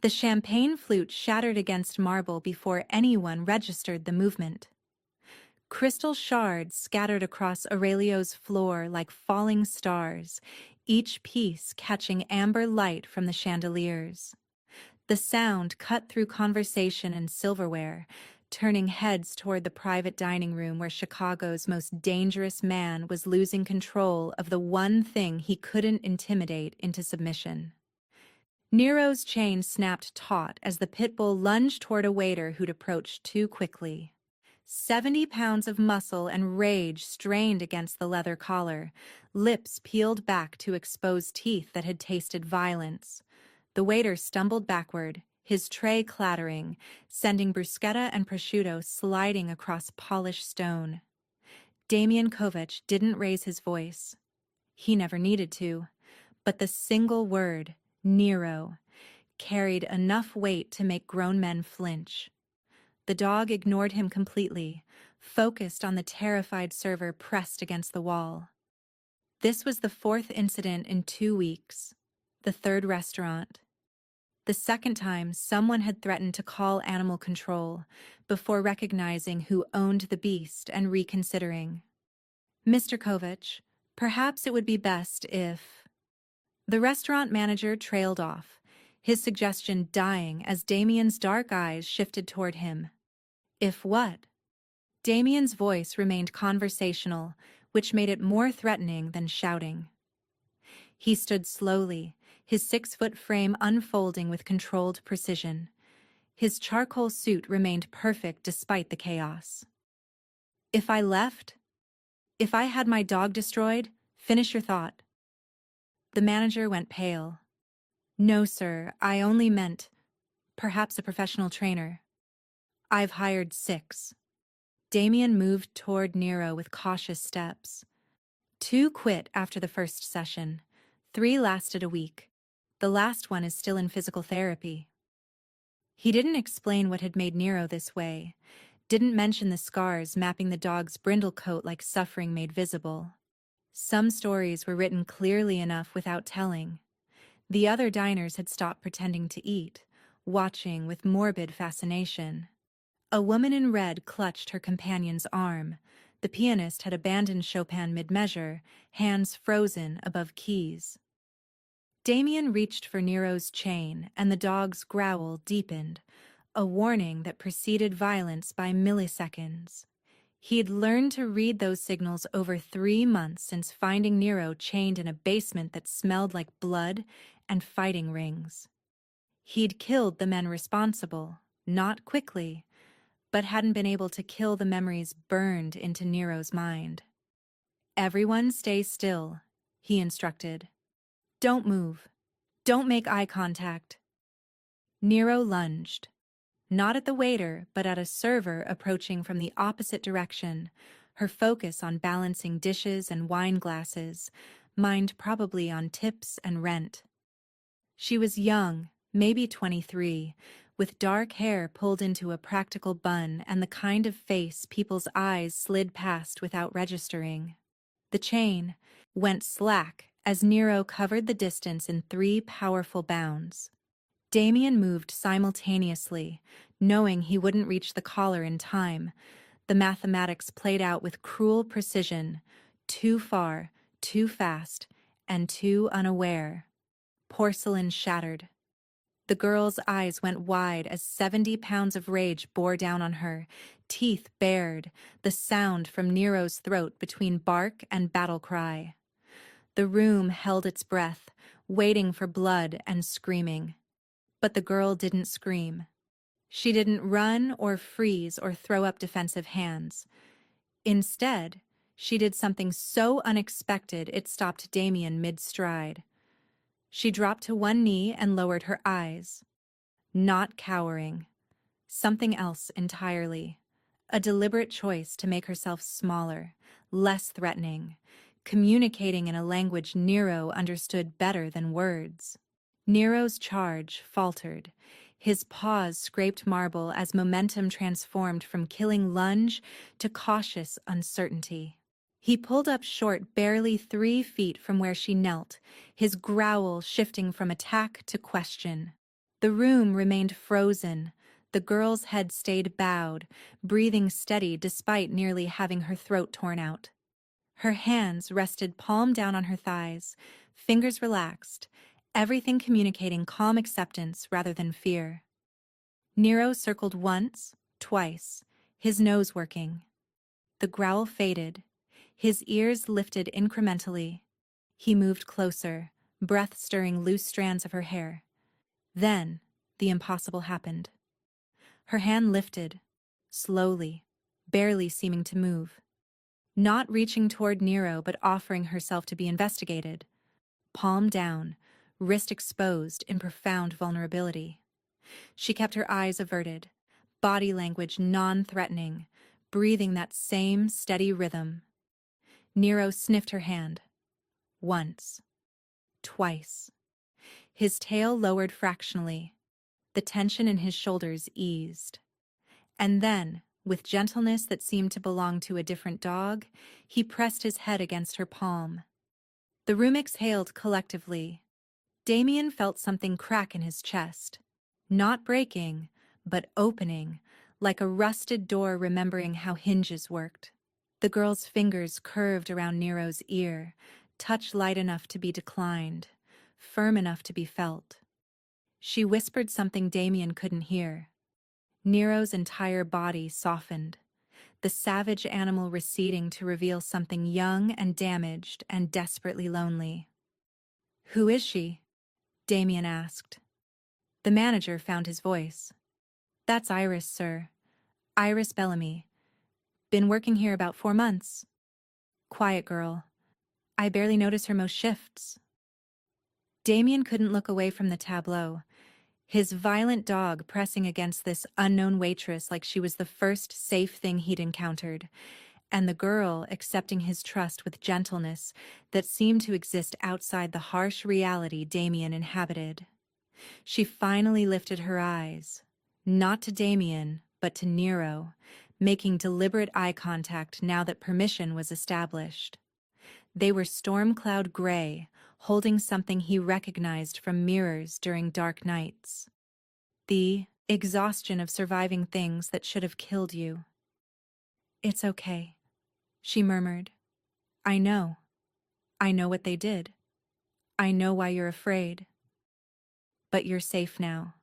The champagne flute shattered against marble before anyone registered the movement. Crystal shards scattered across Aurelio's floor like falling stars, each piece catching amber light from the chandeliers. The sound cut through conversation and silverware, turning heads toward the private dining room where Chicago's most dangerous man was losing control of the one thing he couldn't intimidate into submission. Nero's chain snapped taut as the pit bull lunged toward a waiter who'd approached too quickly. 70 pounds of muscle and rage strained against the leather collar, lips peeled back to expose teeth that had tasted violence. The waiter stumbled backward, his tray clattering, sending bruschetta and prosciutto sliding across polished stone. Damian Kovac didn't raise his voice. He never needed to, but the single word, Nero, carried enough weight to make grown men flinch. The dog ignored him completely, focused on the terrified server pressed against the wall. This was the fourth incident in 2 weeks, the third restaurant. The second time, someone had threatened to call animal control before recognizing who owned the beast and reconsidering. "Mr. Kovac, perhaps it would be best if—" The restaurant manager trailed off, his suggestion dying as Damian's dark eyes shifted toward him. "If what?" Damian's voice remained conversational, which made it more threatening than shouting. He stood slowly, his 6-foot frame unfolding with controlled precision. His charcoal suit remained perfect despite the chaos. "If I left? If I had my dog destroyed? Finish your thought." The manager went pale. "No, sir, I only meant perhaps a professional trainer. I've hired 6. Damian moved toward Nero with cautious steps. 2 quit after the first session. 3 lasted a week. The last one is still in physical therapy. He didn't explain what had made Nero this way, didn't mention the scars mapping the dog's brindle coat like suffering made visible. Some stories were written clearly enough without telling. The other diners had stopped pretending to eat, watching with morbid fascination. A woman in red clutched her companion's arm. The pianist had abandoned Chopin mid-measure, hands frozen above keys. Damian reached for Nero's chain, and the dog's growl deepened, a warning that preceded violence by milliseconds. He'd learned to read those signals over 3 months since finding Nero chained in a basement that smelled like blood and fighting rings. He'd killed the men responsible, not quickly, but hadn't been able to kill the memories burned into Nero's mind. "Everyone stay still," he instructed. "Don't move. Don't make eye contact." Nero lunged. Not at the waiter, but at a server approaching from the opposite direction, her focus on balancing dishes and wine glasses, mind probably on tips and rent. She was young, maybe 23, with dark hair pulled into a practical bun and the kind of face people's eyes slid past without registering. The chain went slack as Nero covered the distance in 3 powerful bounds. Damian moved simultaneously, knowing he wouldn't reach the collar in time. The mathematics played out with cruel precision, too far, too fast, and too unaware. Porcelain shattered. The girl's eyes went wide as 70 pounds of rage bore down on her, teeth bared, the sound from Nero's throat between bark and battle cry. The room held its breath, waiting for blood and screaming. But the girl didn't scream. She didn't run or freeze or throw up defensive hands. Instead, she did something so unexpected it stopped Damian mid-stride. She dropped to one knee and lowered her eyes. Not cowering. Something else entirely. A deliberate choice to make herself smaller, less threatening, communicating in a language Nero understood better than words. Nero's charge faltered. His paws scraped marble as momentum transformed from killing lunge to cautious uncertainty. He pulled up short barely 3 feet from where she knelt, his growl shifting from attack to question. The room remained frozen. The girl's head stayed bowed, breathing steady despite nearly having her throat torn out. Her hands rested palm down on her thighs, fingers relaxed, everything communicating calm acceptance rather than fear. Nero circled once, twice, his nose working. The growl faded. His ears lifted incrementally. He moved closer, breath stirring loose strands of her hair. Then, the impossible happened. Her hand lifted, slowly, barely seeming to move. Not reaching toward Nero but offering herself to be investigated. Palm down, wrist exposed in profound vulnerability. She kept her eyes averted, body language non-threatening, breathing that same steady rhythm. Nero sniffed her hand. Once. Twice. His tail lowered fractionally. The tension in his shoulders eased. And then, with gentleness that seemed to belong to a different dog, he pressed his head against her palm. The room exhaled collectively. Damien felt something crack in his chest. Not breaking, but opening, like a rusted door remembering how hinges worked. The girl's fingers curved around Nero's ear, touch light enough to be declined, firm enough to be felt. She whispered something Damien couldn't hear. Nero's entire body softened, the savage animal receding to reveal something young and damaged and desperately lonely. "Who is she?" Damien asked. The manager found his voice. "That's Iris, sir. Iris Bellamy. Been working here about 4 months. Quiet girl. I barely notice her most shifts." Damien couldn't look away from the tableau, his violent dog pressing against this unknown waitress like she was the first safe thing he'd encountered, and the girl accepting his trust with gentleness that seemed to exist outside the harsh reality Damien inhabited. She finally lifted her eyes, not to Damien, but to Nero, making deliberate eye contact now that permission was established. They were storm cloud gray, holding something he recognized from mirrors during dark nights. The exhaustion of surviving things that should have killed you. "It's okay," she murmured. I know. I know what they did. I know why you're afraid. But you're safe now.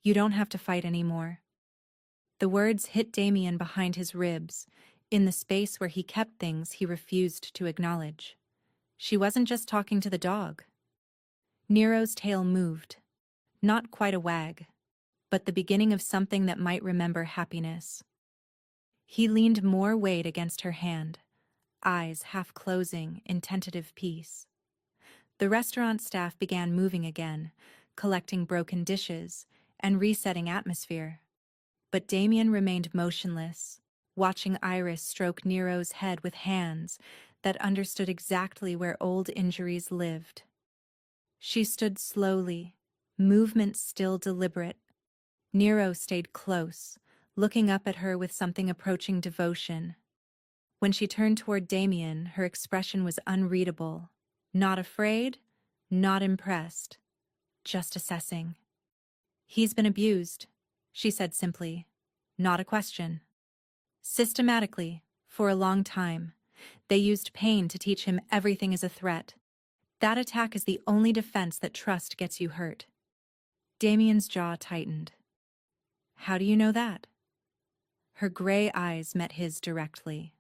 You don't have to fight anymore." The words hit Damien behind his ribs, in the space where he kept things he refused to acknowledge. She wasn't just talking to the dog. Nero's tail moved. Not quite a wag, but the beginning of something that might remember happiness. He leaned more weight against her hand, eyes half closing in tentative peace. The restaurant staff began moving again, collecting broken dishes and resetting atmosphere. But Damien remained motionless, watching Iris stroke Nero's head with hands that understood exactly where old injuries lived. She stood slowly, movement still deliberate. Nero stayed close, looking up at her with something approaching devotion. When she turned toward Damien, her expression was unreadable. Not afraid, not impressed, just assessing. "He's been abused," she said simply. Not a question. Systematically, for a long time, they used pain to teach him everything is a threat. That attack is the only defense that trust gets you hurt. Damien's jaw tightened. "How do you know that?" Her gray eyes met his directly.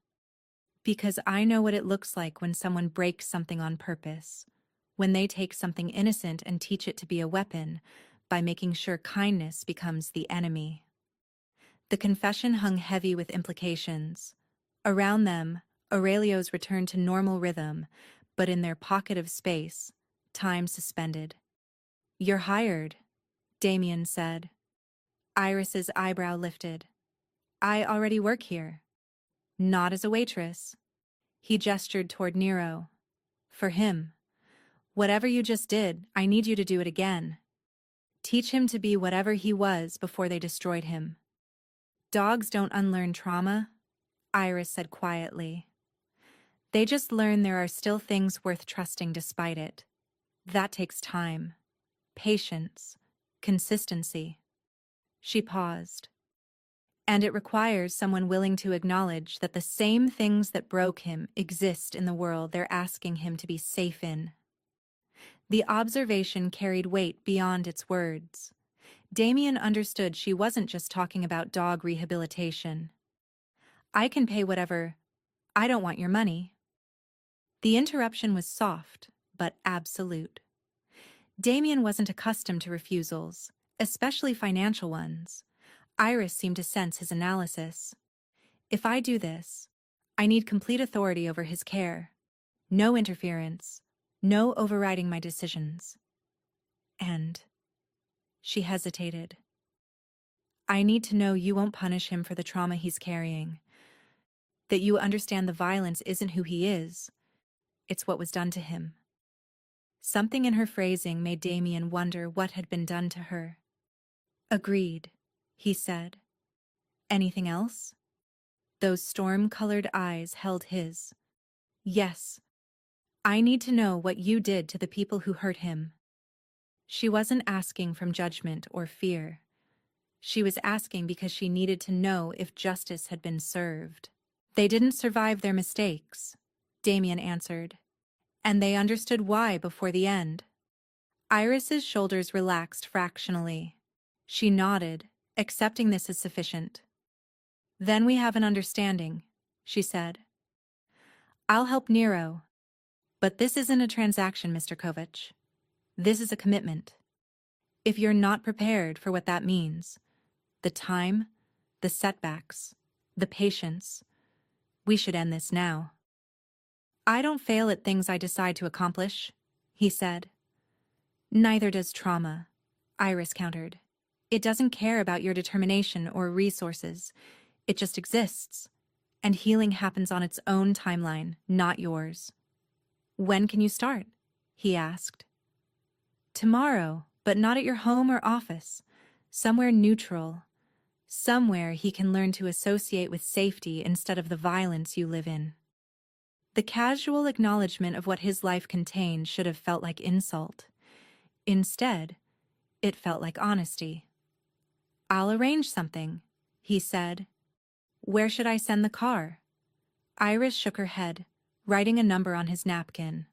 "Because I know what it looks like when someone breaks something on purpose, when they take something innocent and teach it to be a weapon by making sure kindness becomes the enemy." The confession hung heavy with implications. Around them, Aurelio's returned to normal rhythm, but in their pocket of space, time suspended. "You're hired," Damien said. Iris's eyebrow lifted. "I already work here." "Not as a waitress." He gestured toward Nero. "For him. Whatever you just did, I need you to do it again. Teach him to be whatever he was before they destroyed him." "Dogs don't unlearn trauma," Iris said quietly. "They just learn there are still things worth trusting despite it. That takes time, patience, consistency. She paused. And it requires someone willing to acknowledge that the same things that broke him exist in the world they're asking him to be safe in. The observation carried weight beyond its words. Damien understood she wasn't just talking about dog rehabilitation. I can pay whatever. I don't want your money. The interruption was soft, but absolute. Damien wasn't accustomed to refusals, especially financial ones. Iris seemed to sense his analysis. If I do this, I need complete authority over his care. No interference. No overriding my decisions. And she hesitated. I need to know you won't punish him for the trauma he's carrying. That you understand the violence isn't who he is. It's what was done to him. Something in her phrasing made Damien wonder what had been done to her. Agreed, he said. Anything else? Those storm-colored eyes held his. Yes. I need to know what you did to the people who hurt him. She wasn't asking from judgment or fear. She was asking because she needed to know if justice had been served. They didn't survive their mistakes, Damien answered, and they understood why before the end. Iris's shoulders relaxed fractionally. She nodded, accepting this as sufficient. Then we have an understanding, she said. I'll help Nero. But this isn't a transaction, Mr. Kovach. This is a commitment. If you're not prepared for what that means, the time, the setbacks, the patience, we should end this now. I don't fail at things I decide to accomplish, he said. Neither does trauma, Iris countered. It doesn't care about your determination or resources. It just exists, and healing happens on its own timeline, not yours. When can you start? He asked. Tomorrow, but not at your home or office. Somewhere neutral. Somewhere he can learn to associate with safety instead of the violence you live in. The casual acknowledgement of what his life contained should have felt like insult. Instead, it felt like honesty. I'll arrange something, he said. Where should I send the car? Iris shook her head, writing a number on his napkin.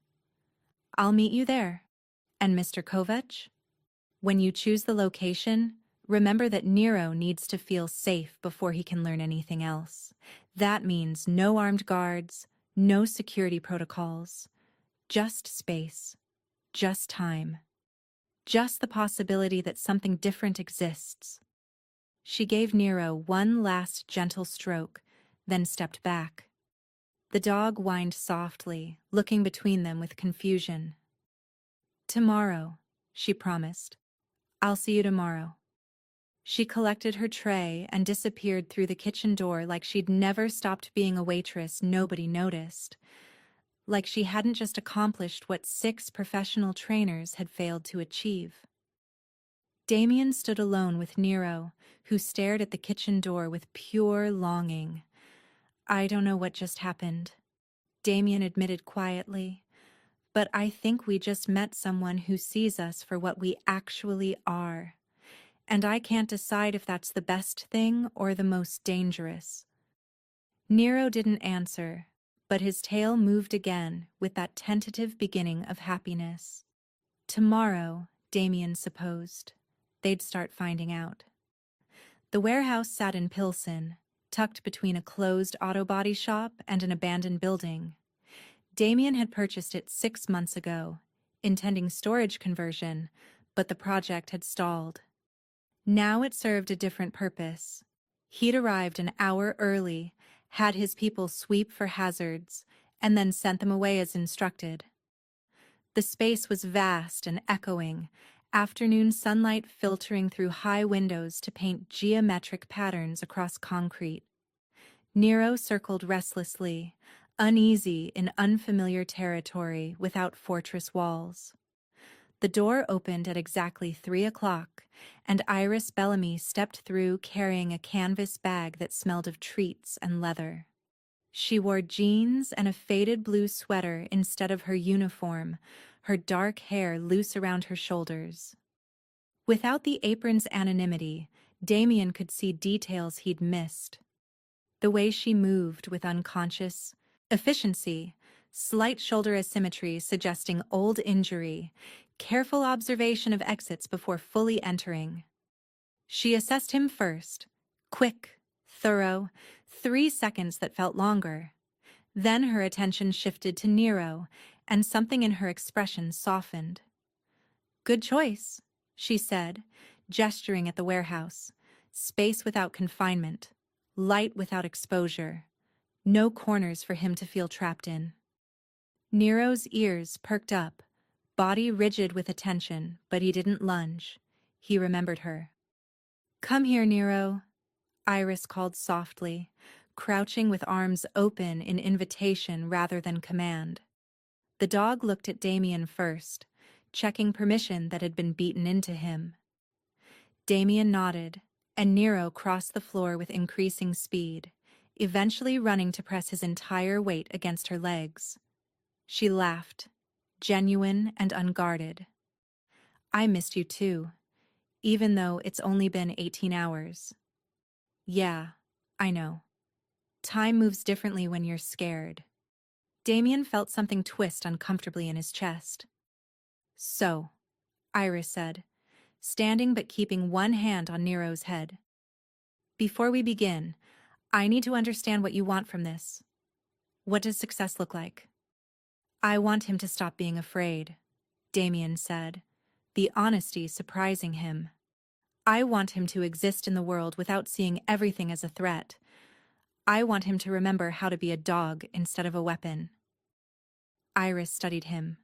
I'll meet you there. And Mr. Kovach? When you choose the location, remember that Nero needs to feel safe before he can learn anything else. That means no armed guards, no security protocols. Just space. Just time. Just the possibility that something different exists. She gave Nero one last gentle stroke, then stepped back. The dog whined softly, looking between them with confusion. Tomorrow, she promised. I'll see you tomorrow. She collected her tray and disappeared through the kitchen door like she'd never stopped being a waitress nobody noticed. Like she hadn't just accomplished what 6 professional trainers had failed to achieve. Damien stood alone with Nero, who stared at the kitchen door with pure longing. I don't know what just happened, Damien admitted quietly, but I think we just met someone who sees us for what we actually are. And I can't decide if that's the best thing or the most dangerous. Nero didn't answer, but his tail moved again with that tentative beginning of happiness. Tomorrow, Damien supposed, they'd start finding out. The warehouse sat in Pilsen, tucked between a closed auto body shop and an abandoned building. Damien had purchased it 6 months ago, intending storage conversion, but the project had stalled. Now it served a different purpose. He'd arrived an hour early, had his people sweep for hazards, and then sent them away as instructed. The space was vast and echoing, afternoon sunlight filtering through high windows to paint geometric patterns across concrete. Nero circled restlessly, uneasy in unfamiliar territory without fortress walls. The door opened at exactly 3 o'clock, and Iris Bellamy stepped through carrying a canvas bag that smelled of treats and leather. She wore jeans and a faded blue sweater instead of her uniform, her dark hair loose around her shoulders. Without the apron's anonymity, Damien could see details he'd missed. The way she moved with unconscious efficiency, slight shoulder asymmetry suggesting old injury, careful observation of exits before fully entering. She assessed him first, quick, thorough, 3 seconds that felt longer. Then her attention shifted to Nero, and something in her expression softened. "Good choice," she said, gesturing at the warehouse. Space without confinement, light without exposure, no corners for him to feel trapped in. Nero's ears perked up, body rigid with attention, but he didn't lunge. He remembered her. "Come here, Nero," Iris called softly, crouching with arms open in invitation rather than command. The dog looked at Damien first, checking permission that had been beaten into him. Damien nodded, and Nero crossed the floor with increasing speed, eventually running to press his entire weight against her legs. She laughed, genuine and unguarded. "I missed you too, even though it's only been 18 hours. Yeah, I know. Time moves differently when you're scared." Damien felt something twist uncomfortably in his chest. "So," Iris said, standing but keeping one hand on Nero's head. "Before we begin, I need to understand what you want from this. What does success look like?" "I want him to stop being afraid," Damien said, the honesty surprising him. "I want him to exist in the world without seeing everything as a threat. I want him to remember how to be a dog instead of a weapon." Iris studied him.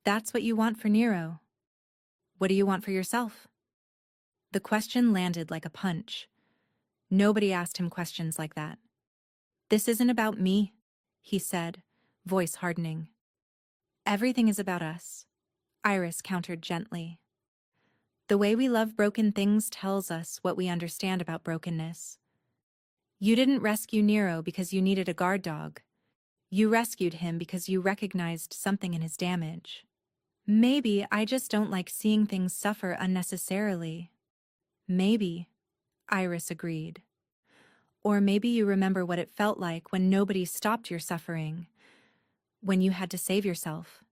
"That's what you want for Nero. What do you want for yourself?" The question landed like a punch. Nobody asked him questions like that. "This isn't about me," he said, voice hardening. "Everything is about us," Iris countered gently. "The way we love broken things tells us what we understand about brokenness. You didn't rescue Nero because you needed a guard dog. You rescued him because you recognized something in his damage. Maybe I just don't like seeing things suffer unnecessarily." "Maybe," Iris agreed. "Or maybe you remember what it felt like when nobody stopped your suffering, when you had to save yourself.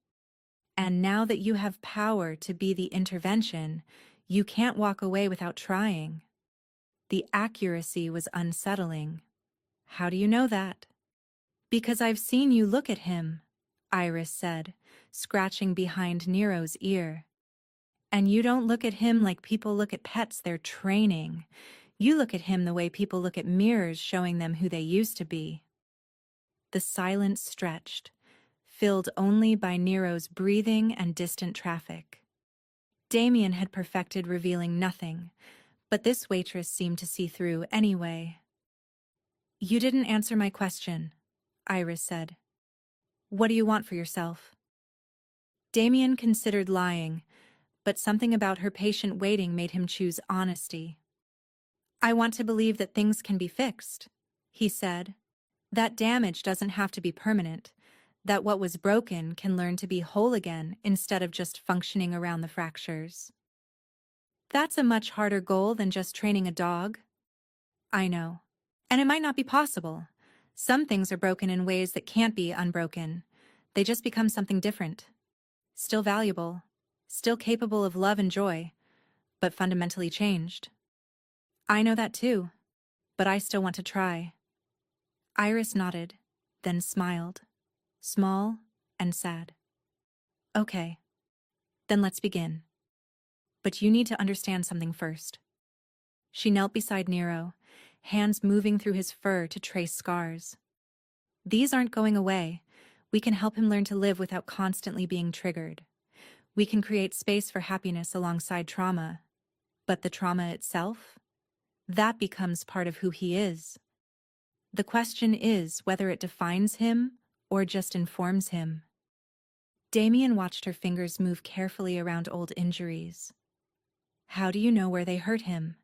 And now that you have power to be the intervention, you can't walk away without trying." The accuracy was unsettling. "How do you know that?" "Because I've seen you look at him," Iris said, scratching behind Nero's ear. "And you don't look at him like people look at pets they're training. You look at him the way people look at mirrors showing them who they used to be." The silence stretched, filled only by Nero's breathing and distant traffic. Damien had perfected revealing nothing, but this waitress seemed to see through anyway. "You didn't answer my question," Iris said. "What do you want for yourself?" Damien considered lying, but something about her patient waiting made him choose honesty. "I want to believe that things can be fixed," he said. "That damage doesn't have to be permanent, that what was broken can learn to be whole again instead of just functioning around the fractures." "That's a much harder goal than just training a dog." "I know. And it might not be possible. Some things are broken in ways that can't be unbroken. They just become something different. Still valuable, still capable of love and joy, but fundamentally changed." "I know that too, but I still want to try." Iris nodded, then smiled, small and sad. "Okay, then let's begin. But you need to understand something first." She knelt beside Nero, hands moving through his fur to trace scars. "These aren't going away. We can help him learn to live without constantly being triggered. We can create space for happiness alongside trauma. But the trauma itself? That becomes part of who he is. The question is whether it defines him or just informs him." Damien watched her fingers move carefully around old injuries. "How do you know where they hurt him?"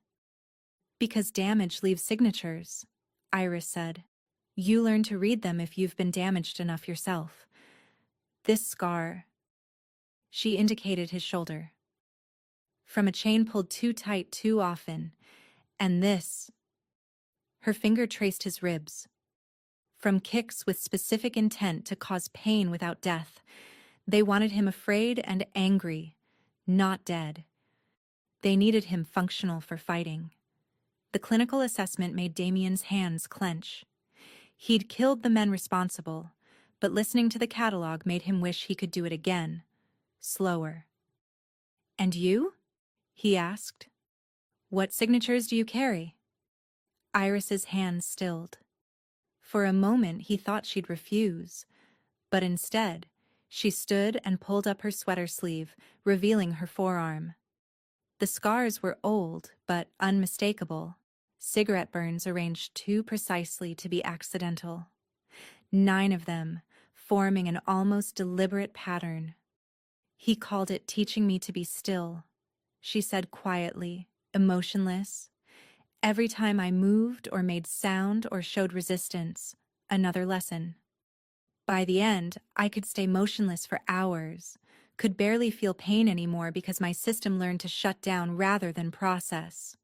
"Because damage leaves signatures," Iris said. "You learn to read them if you've been damaged enough yourself. This scar..." She indicated his shoulder. from a chain pulled too tight too often, and this. Her finger traced his ribs. From kicks with specific intent to cause pain without death. They wanted him afraid and angry, not dead. They needed him functional for fighting. The clinical assessment made Damien's hands clench. He'd killed the men responsible, but listening to the catalog made him wish he could do it again, slower. "And you?" he asked. "What signatures do you carry?" Iris's hands stilled. For a moment he thought she'd refuse, but instead, she stood and pulled up her sweater sleeve, revealing her forearm. The scars were old, but unmistakable, cigarette burns arranged too precisely to be accidental. 9 of them, forming an almost deliberate pattern. "He called it teaching me to be still," she said quietly, emotionless. "Every time I moved or made sound or showed resistance, another lesson." By the end, I could stay motionless for hours, could barely feel pain anymore because my system learned to shut down rather than process.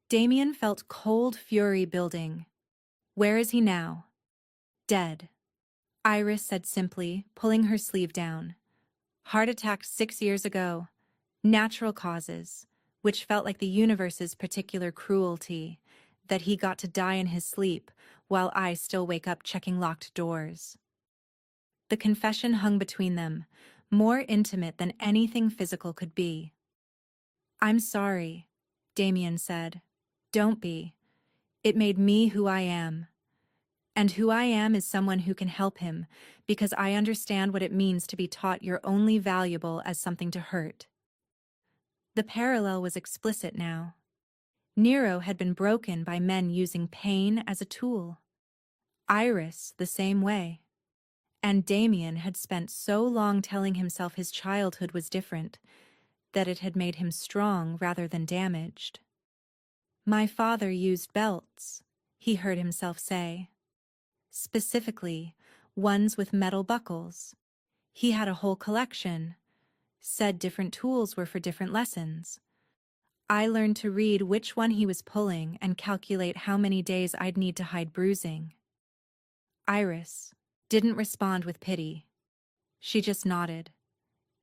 Damien felt cold fury building. "Where is he now?" "Dead," Iris said simply, pulling her sleeve down. "Heart attack 6 years ago. Natural causes, which felt like the universe's particular cruelty, that he got to die in his sleep while I still wake up checking locked doors." The confession hung between them, more intimate than anything physical could be. "I'm sorry," Damien said. "Don't be. It made me who I am. And who I am is someone who can help him, because I understand what it means to be taught you're only valuable as something to hurt." The parallel was explicit now. Nero had been broken by men using pain as a tool. Iris the same way. And Damien had spent so long telling himself his childhood was different, that it had made him strong rather than damaged. "My father used belts," he heard himself say. Specifically, ones with metal buckles. He had a whole collection. Said different tools were for different lessons. I learned to read which one he was pulling and calculate how many days I'd need to hide bruising. Iris didn't respond with pity. She just nodded,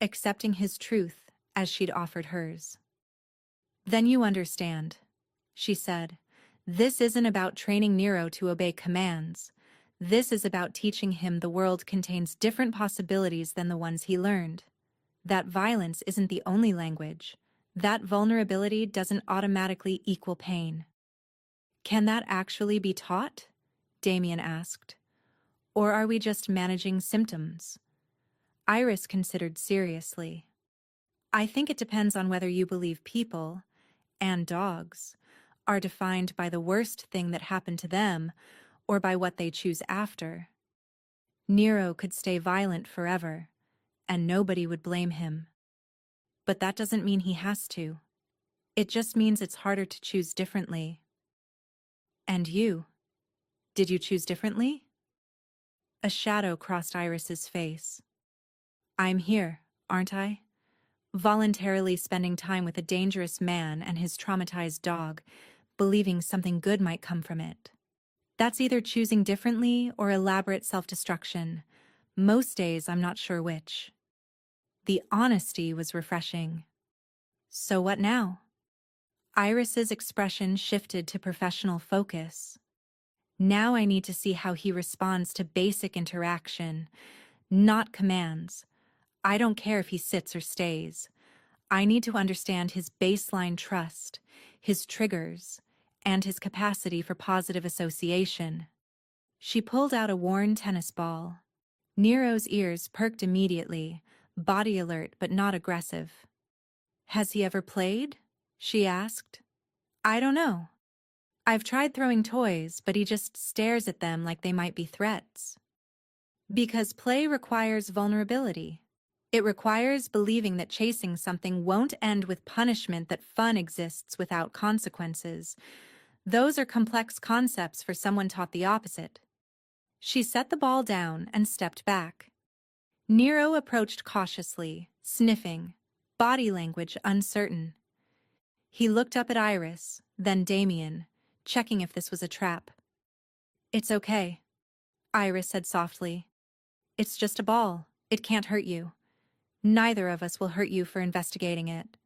accepting his truth as she'd offered hers. "Then you understand," she said. "This isn't about training Nero to obey commands. This is about teaching him the world contains different possibilities than the ones he learned. That violence isn't the only language. That vulnerability doesn't automatically equal pain." "Can that actually be taught?" Damien asked. "Or are we just managing symptoms?" Iris considered seriously. "I think it depends on whether you believe people, and dogs, are defined by the worst thing that happened to them or by what they choose after. Nero could stay violent forever, and nobody would blame him. But that doesn't mean he has to. It just means it's harder to choose differently." "And you? Did you choose differently?" A shadow crossed Iris's face. "I'm here, aren't I? Voluntarily spending time with a dangerous man and his traumatized dog, believing something good might come from it. That's either choosing differently or elaborate self-destruction. Most days I'm not sure which." The honesty was refreshing. "So what now?" Iris's expression shifted to professional focus. "Now I need to see how he responds to basic interaction, not commands. I don't care if he sits or stays. I need to understand his baseline trust, his triggers, and his capacity for positive association." She pulled out a worn tennis ball. Nero's ears perked immediately, body alert but not aggressive. "Has he ever played?" she asked. "I don't know. I've tried throwing toys, but he just stares at them like they might be threats." "Because play requires vulnerability. It requires believing that chasing something won't end with punishment, that fun exists without consequences. Those are complex concepts for someone taught the opposite." She set the ball down and stepped back. Nero approached cautiously, sniffing. body language uncertain. He looked up at Iris, then Damien, checking if this was a trap. "It's okay," Iris said softly. "It's just a ball. It can't hurt you. Neither of us will hurt you for investigating it."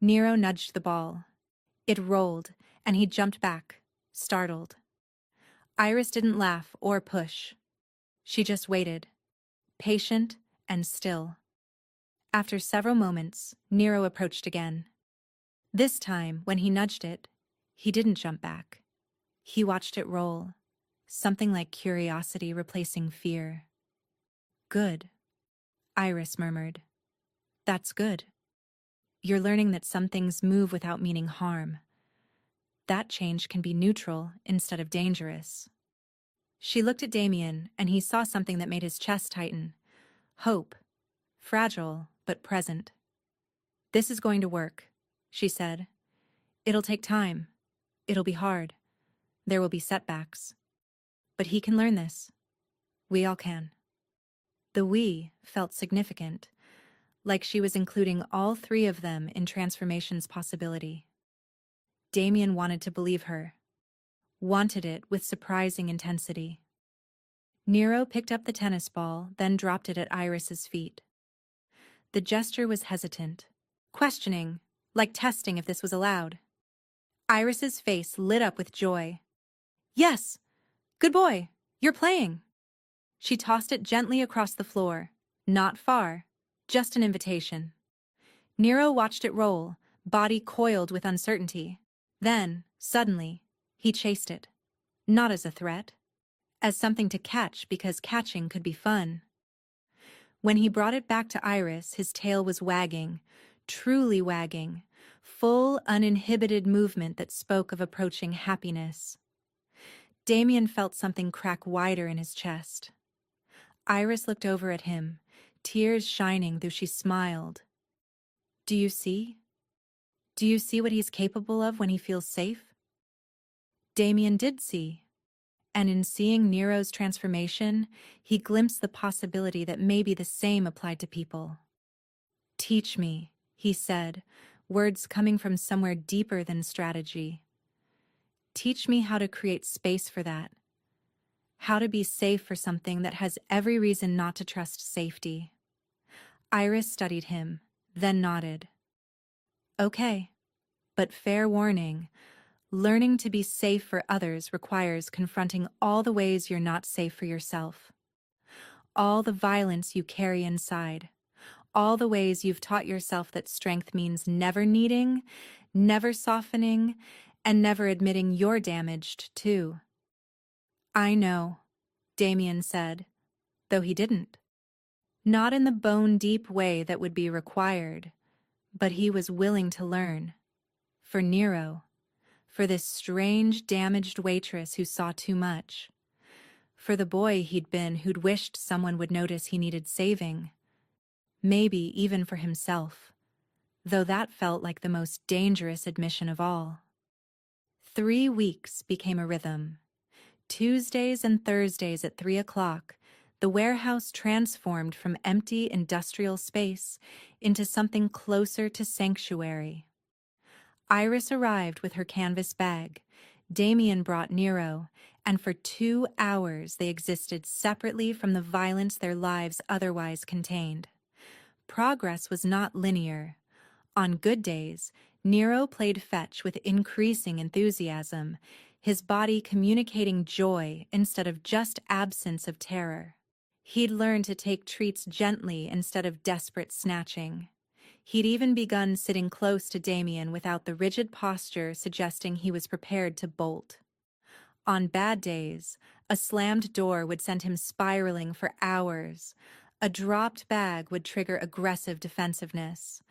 Nero nudged the ball. It rolled, and he jumped back, startled. Iris didn't laugh or push. She just waited, patient and still. After several moments, Nero approached again. This time, when he nudged it, he didn't jump back. He watched it roll, something like curiosity replacing fear. "Good," Iris murmured. "That's good. You're learning that some things move without meaning harm. That change can be neutral instead of dangerous." She looked at Damien, and he saw something that made his chest tighten. Hope. Fragile, but present. "This is going to work," she said. "It'll take time. It'll be hard. There will be setbacks. But he can learn this. We all can." The "we" felt significant, like she was including all three of them in transformation's possibility. Damien wanted to believe her. Wanted it with surprising intensity. Nero picked up the tennis ball, then dropped it at Iris's feet. The gesture was hesitant, questioning, like testing if this was allowed. Iris's face lit up with joy. "Yes! Good boy! You're playing!" She tossed it gently across the floor. Not far, just an invitation. Nero watched it roll, body coiled with uncertainty. Then, suddenly, he chased it. Not as a threat, as something to catch because catching could be fun. When he brought it back to Iris, his tail was wagging, truly wagging, full, uninhibited movement that spoke of approaching happiness. Damien felt something crack wider in his chest. Iris looked over at him, tears shining though she smiled. "Do you see? Do you see what he's capable of when he feels safe?" Damien did see. And in seeing Nero's transformation, he glimpsed the possibility that maybe the same applied to people. "Teach me," he said, words coming from somewhere deeper than strategy. "Teach me how to create space for that. How to be safe for something that has every reason not to trust safety." Iris studied him, then nodded. "Okay, but fair warning. Learning to be safe for others requires confronting all the ways you're not safe for yourself. All the violence you carry inside. All the ways you've taught yourself that strength means never needing, never softening, and never admitting you're damaged, too." "I know," Damien said, though he didn't. Not in the bone-deep way that would be required, but he was willing to learn. For Nero. For this strange, damaged waitress who saw too much. For the boy he'd been who'd wished someone would notice he needed saving. Maybe even for himself, though that felt like the most dangerous admission of all. 3 weeks became a rhythm. Tuesdays and Thursdays at 3 o'clock, the warehouse transformed from empty industrial space into something closer to sanctuary. Iris arrived with her canvas bag. Damien brought Nero, and for 2 hours they existed separately from the violence their lives otherwise contained. Progress was not linear. On good days, Nero played fetch with increasing enthusiasm, his body communicating joy instead of just absence of terror. He'd learned to take treats gently instead of desperate snatching. He'd even begun sitting close to Damien without the rigid posture suggesting he was prepared to bolt. On bad days, a slammed door would send him spiraling for hours. A dropped bag would trigger aggressive defensiveness.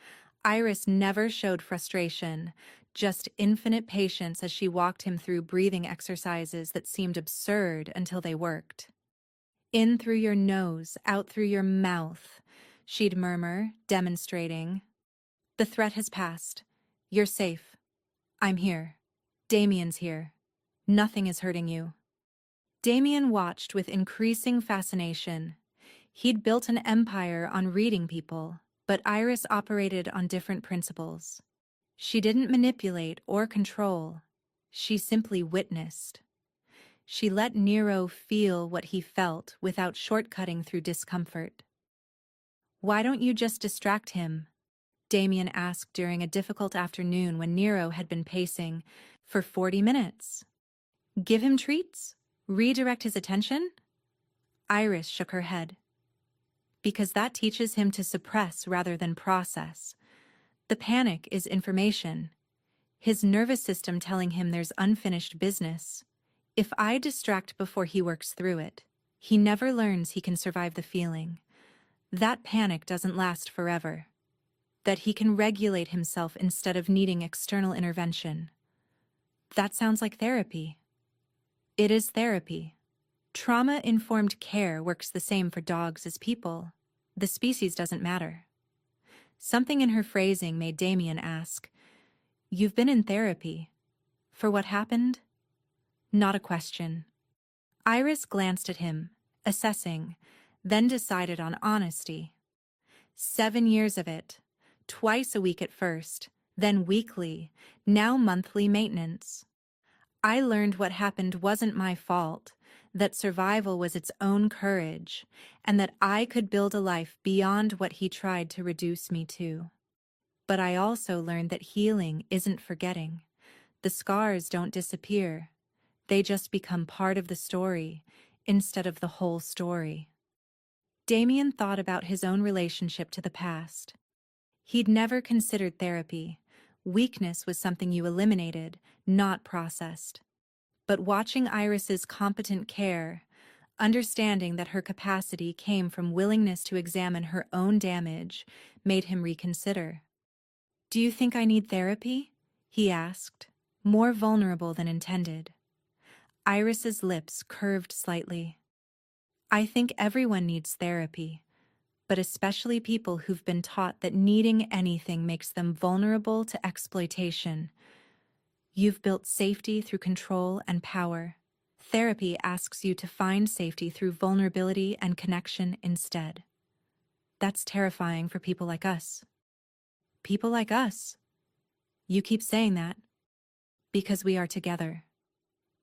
Iris never showed frustration, just infinite patience as she walked him through breathing exercises that seemed absurd until they worked. "In through your nose, out through your mouth," she'd murmur, demonstrating. "The threat has passed. You're safe. I'm here. Damien's here. Nothing is hurting you." Damien watched with increasing fascination. He'd built an empire on reading people, But Iris operated on different principles. She didn't manipulate or control. She simply witnessed. She let Nero feel what he felt without shortcutting through discomfort. "Why don't you just distract him?" Damien asked during a difficult afternoon when Nero had been pacing for 40 minutes. "Give him treats? Redirect his attention?" Iris shook her head. "Because that teaches him to suppress rather than process. The panic is information. His nervous system telling him there's unfinished business. If I distract before he works through it, he never learns he can survive the feeling. That panic doesn't last forever. That he can regulate himself instead of needing external intervention. That sounds like therapy." "It is therapy. Trauma-informed care works the same for dogs as people. The species doesn't matter." Something in her phrasing made Damien ask, "You've been in therapy. For what happened?" Not a question. Iris glanced at him, assessing, then decided on honesty. 7 years of it. Twice a week at first, then weekly, now monthly maintenance. I learned what happened wasn't my fault, that survival was its own courage, and that I could build a life beyond what he tried to reduce me to. But I also learned that healing isn't forgetting. The scars don't disappear. They just become part of the story, instead of the whole story. Damien thought about his own relationship to the past. He'd never considered therapy. Weakness was something you eliminated, not processed. But watching Iris's competent care, understanding that her capacity came from willingness to examine her own damage, made him reconsider. "Do you think I need therapy?" he asked, more vulnerable than intended. Iris's lips curved slightly. "I think everyone needs therapy, but especially people who've been taught that needing anything makes them vulnerable to exploitation. You've built safety through control and power. Therapy asks you to find safety through vulnerability and connection instead. That's terrifying for people like us." "People like us?" "You keep saying that." "Because we are together.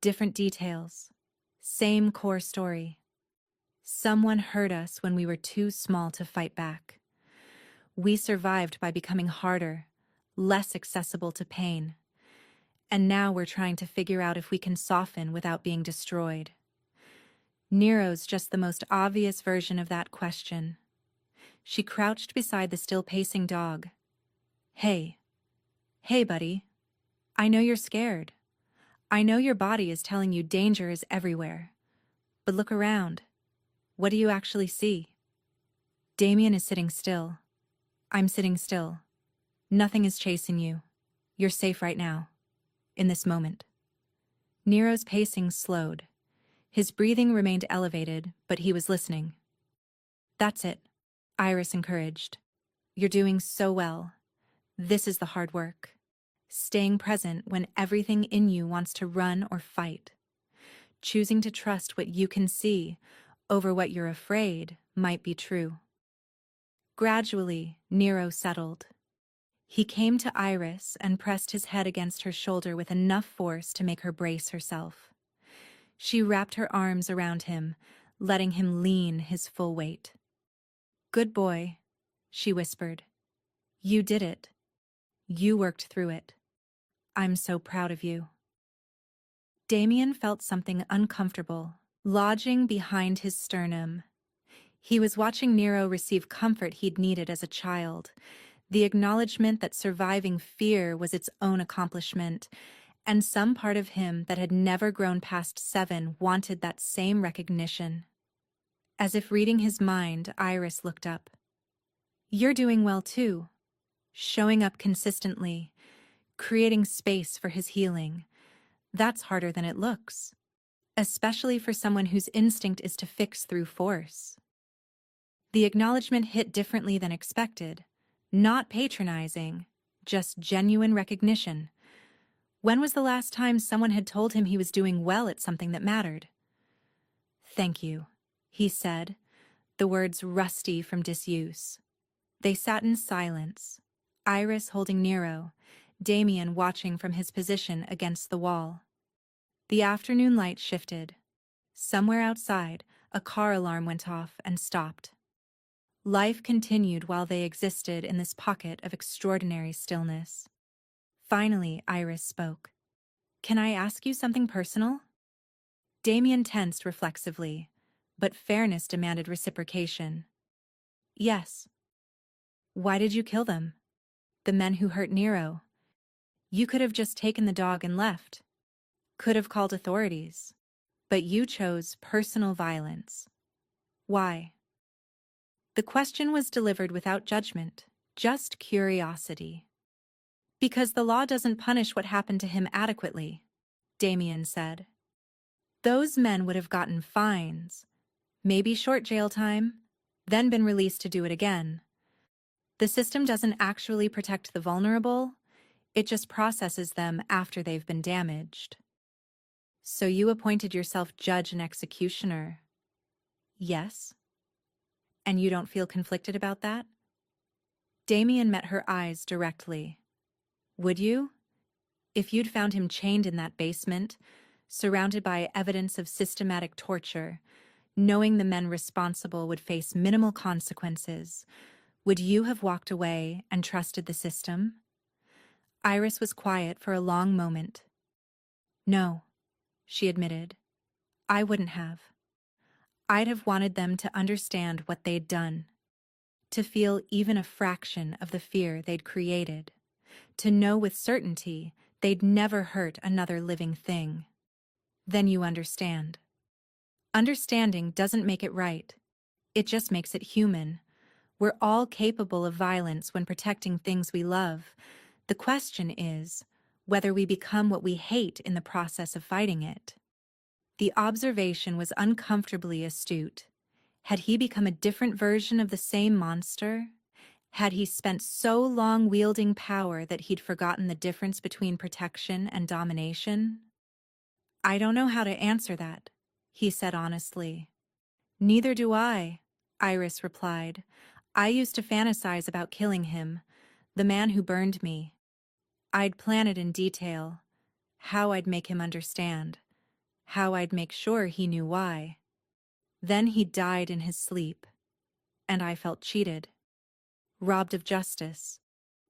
Different details. Same core story. Someone hurt us when we were too small to fight back. We survived by becoming harder, less accessible to pain. And now we're trying to figure out if we can soften without being destroyed. Nero's just the most obvious version of that question." She crouched beside the still pacing dog. Hey, buddy. I know you're scared. I know your body is telling you danger is everywhere. But look around. What do you actually see?" Damien is sitting still. I'm sitting still. Nothing is chasing you. You're safe right now. In this moment. Nero's pacing slowed. His breathing remained elevated, but he was listening. "That's it," Iris encouraged. "You're doing so well. This is the hard work. Staying present when everything in you wants to run or fight. Choosing to trust what you can see over what you're afraid might be true." Gradually, Nero settled. He came to Iris and pressed his head against her shoulder with enough force to make her brace herself. She wrapped her arms around him, letting him lean his full weight. "Good boy," she whispered. "You did it. You worked through it. I'm so proud of you." Damien felt something uncomfortable, lodging behind his sternum. He was watching Nero receive comfort he'd needed as a child, the acknowledgement that surviving fear was its own accomplishment, and some part of him that had never grown past 7 wanted that same recognition. As if reading his mind, Iris looked up. "You're doing well too. Showing up consistently, creating space for his healing. That's harder than it looks, especially for someone whose instinct is to fix through force." The acknowledgement hit differently than expected. Not patronizing, just genuine recognition. When was the last time someone had told him he was doing well at something that mattered? "Thank you," he said, the words rusty from disuse. They sat in silence, Iris holding Nero, Damien watching from his position against the wall. The afternoon light shifted. Somewhere outside, a car alarm went off and stopped. Life continued while they existed in this pocket of extraordinary stillness. Finally, Iris spoke. "Can I ask you something personal?" Damien tensed reflexively, but fairness demanded reciprocation. "Yes." "Why did you kill them? The men who hurt Nero? You could have just taken the dog and left. Could have called authorities. But you chose personal violence. Why?" The question was delivered without judgment, just curiosity. "Because the law doesn't punish what happened to him adequately," Damien said. "Those men would have gotten fines, maybe short jail time, then been released to do it again. The system doesn't actually protect the vulnerable, it just processes them after they've been damaged." "So you appointed yourself judge and executioner?" "Yes." "And you don't feel conflicted about that?" Damien met her eyes directly. "Would you? If you'd found him chained in that basement, surrounded by evidence of systematic torture, knowing the men responsible would face minimal consequences, would you have walked away and trusted the system?" Iris was quiet for a long moment. "No," she admitted. "I wouldn't have. I'd have wanted them to understand what they'd done, to feel even a fraction of the fear they'd created, to know with certainty they'd never hurt another living thing. Then you understand. Understanding doesn't make it right. It just makes it human. We're all capable of violence when protecting things we love. The question is whether we become what we hate in the process of fighting it." The observation was uncomfortably astute. Had he become a different version of the same monster? Had he spent so long wielding power that he'd forgotten the difference between protection and domination? "I don't know how to answer that," he said honestly. "Neither do I," Iris replied. "I used to fantasize about killing him, the man who burned me. I'd plan it in detail, how I'd make him understand, how I'd make sure he knew why. Then he died in his sleep, and I felt cheated, robbed of justice,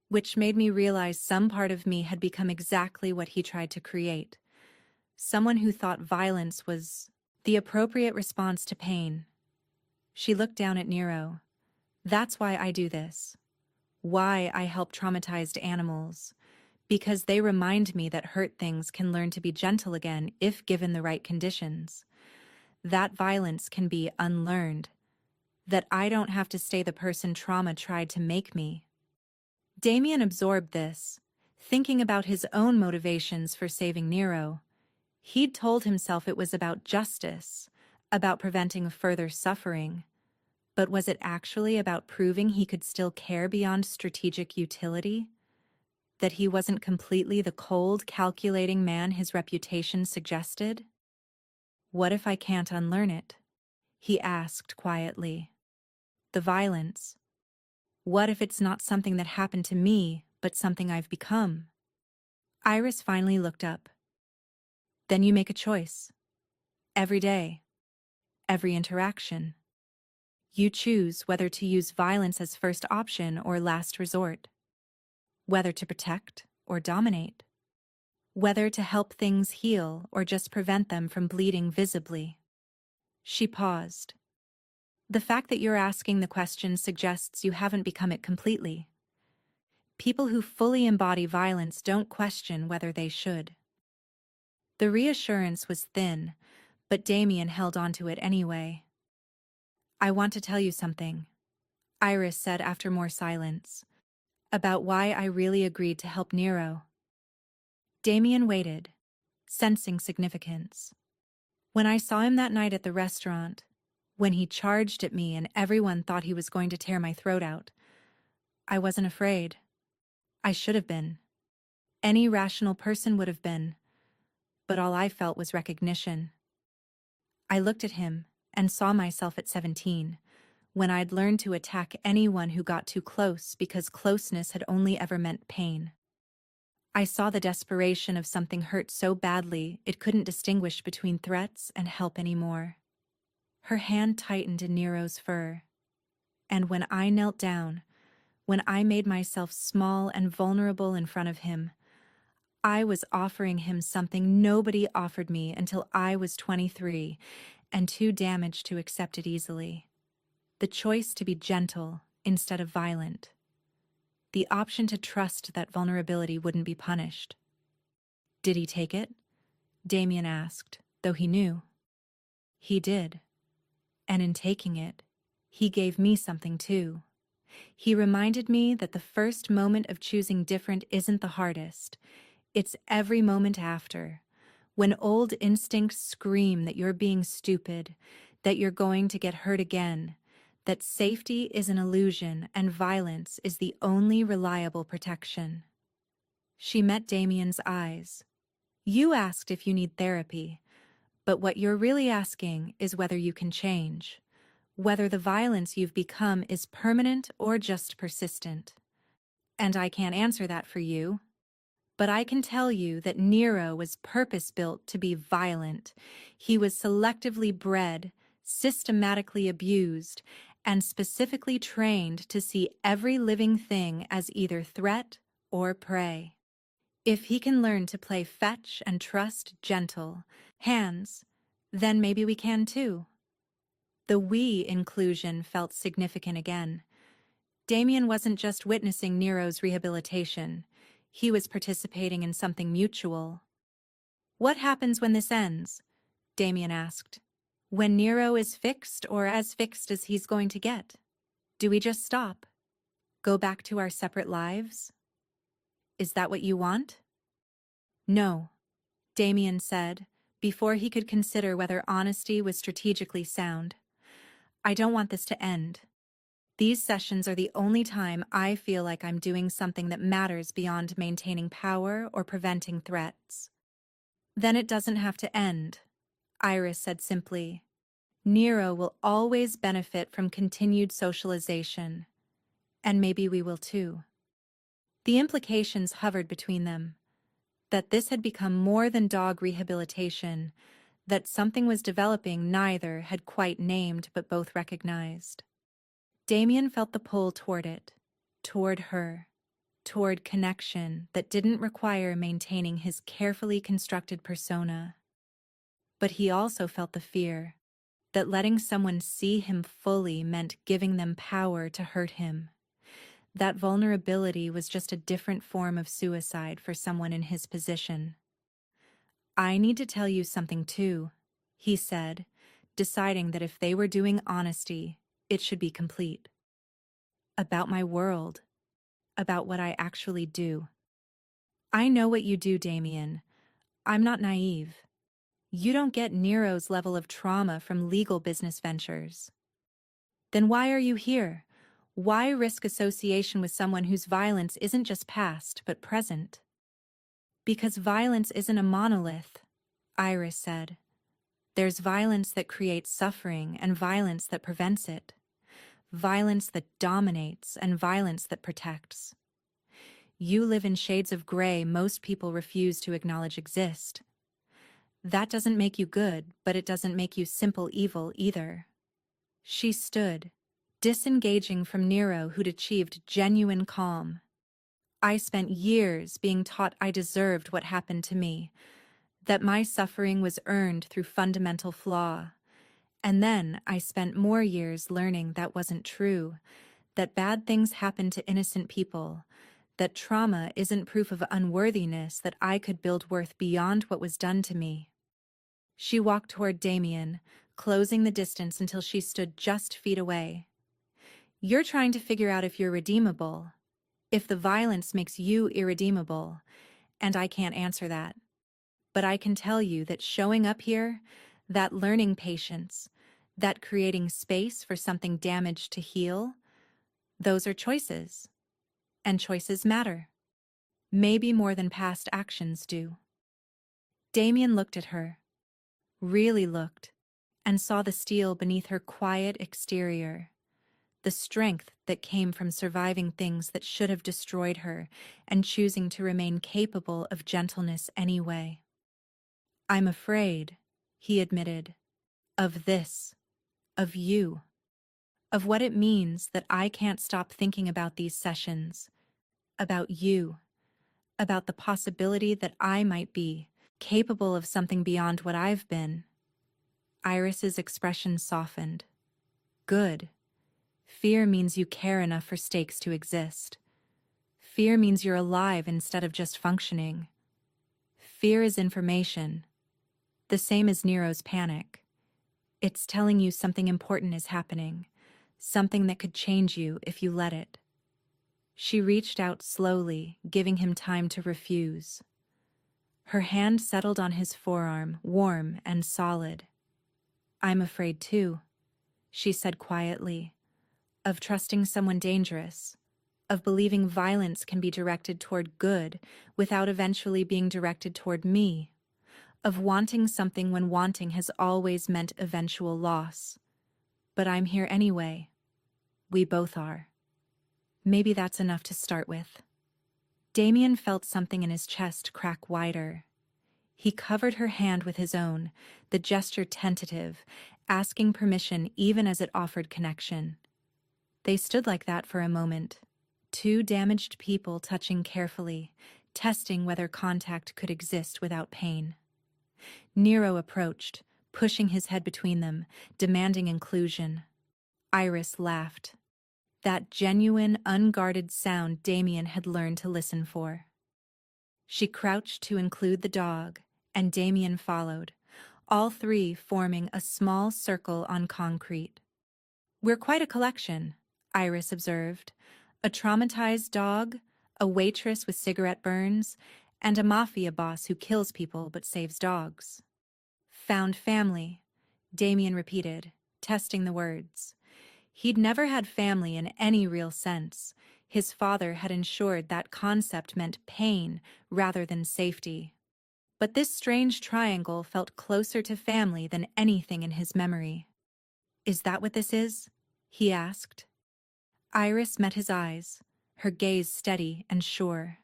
which made me realize some part of me had become exactly what he tried to create. Someone who thought violence was the appropriate response to pain." She looked down at Nero. "That's why I do this. Why I help traumatized animals. Because they remind me that hurt things can learn to be gentle again if given the right conditions. That violence can be unlearned. That I don't have to stay the person trauma tried to make me." Damien absorbed this, thinking about his own motivations for saving Nero. He'd told himself it was about justice, about preventing further suffering. But was it actually about proving he could still care beyond strategic utility? That he wasn't completely the cold, calculating man his reputation suggested? "What if I can't unlearn it?" he asked quietly. "The violence. What if it's not something that happened to me, but something I've become?" Iris finally looked up. "Then you make a choice. Every day. Every interaction. You choose whether to use violence as first option or last resort. Whether to protect or dominate. Whether to help things heal or just prevent them from bleeding visibly." She paused. "The fact that you're asking the question suggests you haven't become it completely. People who fully embody violence don't question whether they should." The reassurance was thin, but Damien held onto it anyway. "I want to tell you something," Iris said after more silence, "about why I really agreed to help Nero." Damien waited, sensing significance. "When I saw him that night at the restaurant, when he charged at me and everyone thought he was going to tear my throat out, I wasn't afraid. I should have been. Any rational person would have been. But all I felt was recognition. I looked at him and saw myself at 17, when I'd learned to attack anyone who got too close because closeness had only ever meant pain. I saw the desperation of something hurt so badly it couldn't distinguish between threats and help anymore. Her hand tightened in Nero's fur. And when I knelt down, when I made myself small and vulnerable in front of him, I was offering him something nobody offered me until I was 23 and too damaged to accept it easily. The choice to be gentle instead of violent. The option to trust that vulnerability wouldn't be punished. Did he take it? Damien asked, though he knew. He did. And in taking it, he gave me something too. He reminded me that the first moment of choosing different isn't the hardest. It's every moment after, when old instincts scream that you're being stupid, that you're going to get hurt again, that safety is an illusion and violence is the only reliable protection. She met Damien's eyes. You asked if you need therapy, but what you're really asking is whether you can change, whether the violence you've become is permanent or just persistent. And I can't answer that for you. But I can tell you that Nero was purpose-built to be violent. He was selectively bred, systematically abused, and specifically trained to see every living thing as either threat or prey. If he can learn to play fetch and trust gentle hands, then maybe we can too. The we inclusion felt significant again. Damien wasn't just witnessing Nero's rehabilitation. He was participating in something mutual. What happens when this ends? Damien asked. When Nero is fixed or as fixed as he's going to get? Do we just stop? Go back to our separate lives? Is that what you want? No, Damien said, before he could consider whether honesty was strategically sound. I don't want this to end. These sessions are the only time I feel like I'm doing something that matters beyond maintaining power or preventing threats. Then it doesn't have to end, Iris said simply. Nero will always benefit from continued socialization. And maybe we will too. The implications hovered between them. That this had become more than dog rehabilitation, that something was developing neither had quite named but both recognized. Damien felt the pull toward it, toward her, toward connection that didn't require maintaining his carefully constructed persona. But he also felt the fear that letting someone see him fully meant giving them power to hurt him. That vulnerability was just a different form of suicide for someone in his position. I need to tell you something too, he said, deciding that if they were doing honesty, it should be complete. About my world. About what I actually do. I know what you do, Damien. I'm not naive. You don't get Nero's level of trauma from legal business ventures. Then why are you here? Why risk association with someone whose violence isn't just past, but present? Because violence isn't a monolith, Iris said. There's violence that creates suffering and violence that prevents it. Violence that dominates and violence that protects. You live in shades of gray most people refuse to acknowledge exist. That doesn't make you good, but it doesn't make you simple evil either. She stood, disengaging from Nero, who'd achieved genuine calm. I spent years being taught I deserved what happened to me, that my suffering was earned through fundamental flaw. And then I spent more years learning that wasn't true, that bad things happen to innocent people, that trauma isn't proof of unworthiness, that I could build worth beyond what was done to me. She walked toward Damien, closing the distance until she stood just feet away. You're trying to figure out if you're redeemable, if the violence makes you irredeemable, and I can't answer that. But I can tell you that showing up here, that learning patience, that creating space for something damaged to heal, those are choices. And choices matter. Maybe more than past actions do. Damien looked at her, really looked, and saw the steel beneath her quiet exterior. the strength that came from surviving things that should have destroyed her and choosing to remain capable of gentleness anyway. "I'm afraid," he admitted, "of this, of you, of what it means that I can't stop thinking about these sessions, about you, about the possibility that I might be capable of something beyond what I've been." Iris's expression softened. "Good. Fear means you care enough for stakes to exist. Fear means you're alive instead of just functioning. Fear is information, the same as Nero's panic. It's telling you something important is happening, something that could change you if you let it." She reached out slowly, giving him time to refuse. Her hand settled on his forearm, warm and solid. "I'm afraid too," she said quietly, "of trusting someone dangerous, of believing violence can be directed toward good without eventually being directed toward me, of wanting something when wanting has always meant eventual loss. But I'm here anyway. We both are. Maybe that's enough to start with." Damien felt something in his chest crack wider. He covered her hand with his own, the gesture tentative, asking permission even as it offered connection. They stood like that for a moment, two damaged people touching carefully, testing whether contact could exist without pain. Nero approached, pushing his head between them, demanding inclusion. Iris laughed. That genuine, unguarded sound Damien had learned to listen for. She crouched to include the dog, and Damien followed, all three forming a small circle on concrete. "We're quite a collection," Iris observed. "A traumatized dog, a waitress with cigarette burns, and a mafia boss who kills people but saves dogs." "Found family," Damien repeated, testing the words. He'd never had family in any real sense. His father had ensured that concept meant pain rather than safety. But this strange triangle felt closer to family than anything in his memory. "Is that what this is?" he asked. Iris met his eyes, her gaze steady and sure.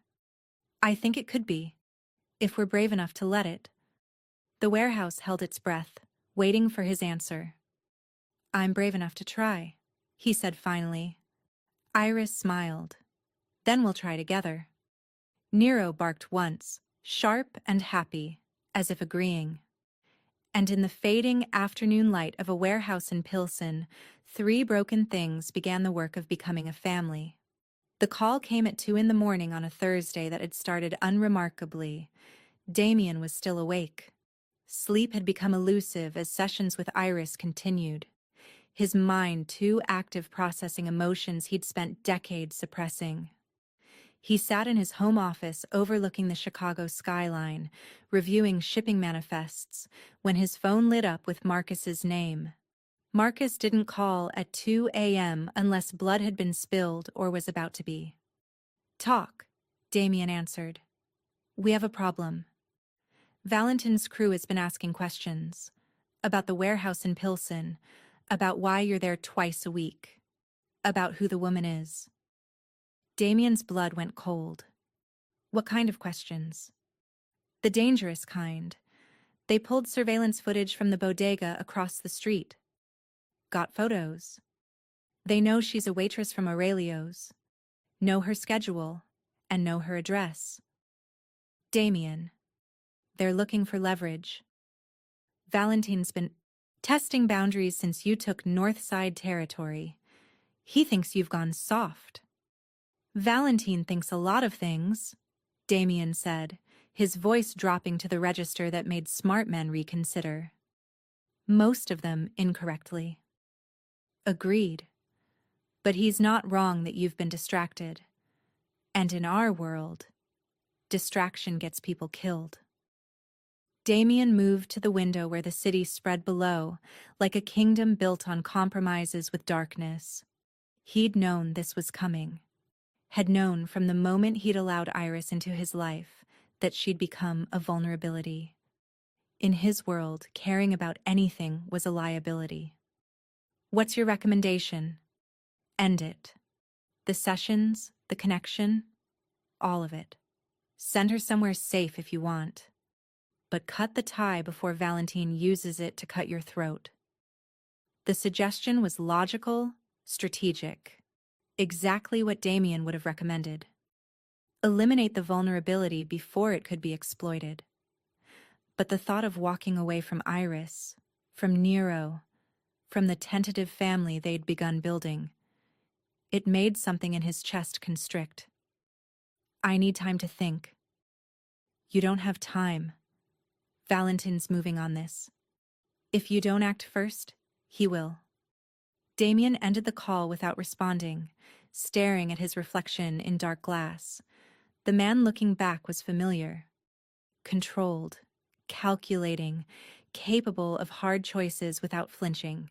"I think it could be, if we're brave enough to let it." The warehouse held its breath, waiting for his answer. "I'm brave enough to try," he said finally. Iris smiled. "Then we'll try together." Nero barked once, sharp and happy, as if agreeing. And in the fading afternoon light of a warehouse in Pilsen, three broken things began the work of becoming a family. The call came at 2 a.m. on a Thursday that had started unremarkably. Damien was still awake. Sleep had become elusive as sessions with Iris continued. His mind too active processing emotions he'd spent decades suppressing. He sat in his home office overlooking the Chicago skyline, reviewing shipping manifests, when his phone lit up with Marcus's name. Marcus didn't call at 2 a.m. unless blood had been spilled or was about to be. "Talk," Damien answered. "We have a problem. Valentin's crew has been asking questions. About the warehouse in Pilsen, about why you're there twice a week, about who the woman is." Damien's blood went cold. "What kind of questions?" "The dangerous kind. They pulled surveillance footage from the bodega across the street. Got photos. They know she's a waitress from Aurelio's, know her schedule, and know her address." "Damien. They're looking for leverage. Valentin's been testing boundaries since you took North Side territory. He thinks you've gone soft." "Valentin thinks a lot of things," Damien said, his voice dropping to the register that made smart men reconsider. "Most of them incorrectly." "Agreed. But he's not wrong that you've been distracted. And in our world, distraction gets people killed." Damien moved to the window where the city spread below, like a kingdom built on compromises with darkness. He'd known this was coming. Had known from the moment he'd allowed Iris into his life that she'd become a vulnerability. In his world, caring about anything was a liability. "What's your recommendation?" End it. The sessions, the connection, all of it. Send her somewhere safe if you want. But cut the tie before Valentine uses it to cut your throat. The suggestion was logical, strategic. Exactly what Damien would have recommended. Eliminate the vulnerability before it could be exploited. But the thought of walking away from Iris, from Nero, from the tentative family they'd begun building, it made something in his chest constrict. I need time to think. You don't have time. Valentine's moving on this. If you don't act first, he will. Damien ended the call without responding, staring at his reflection in dark glass. The man looking back was familiar. Controlled, calculating, capable of hard choices without flinching.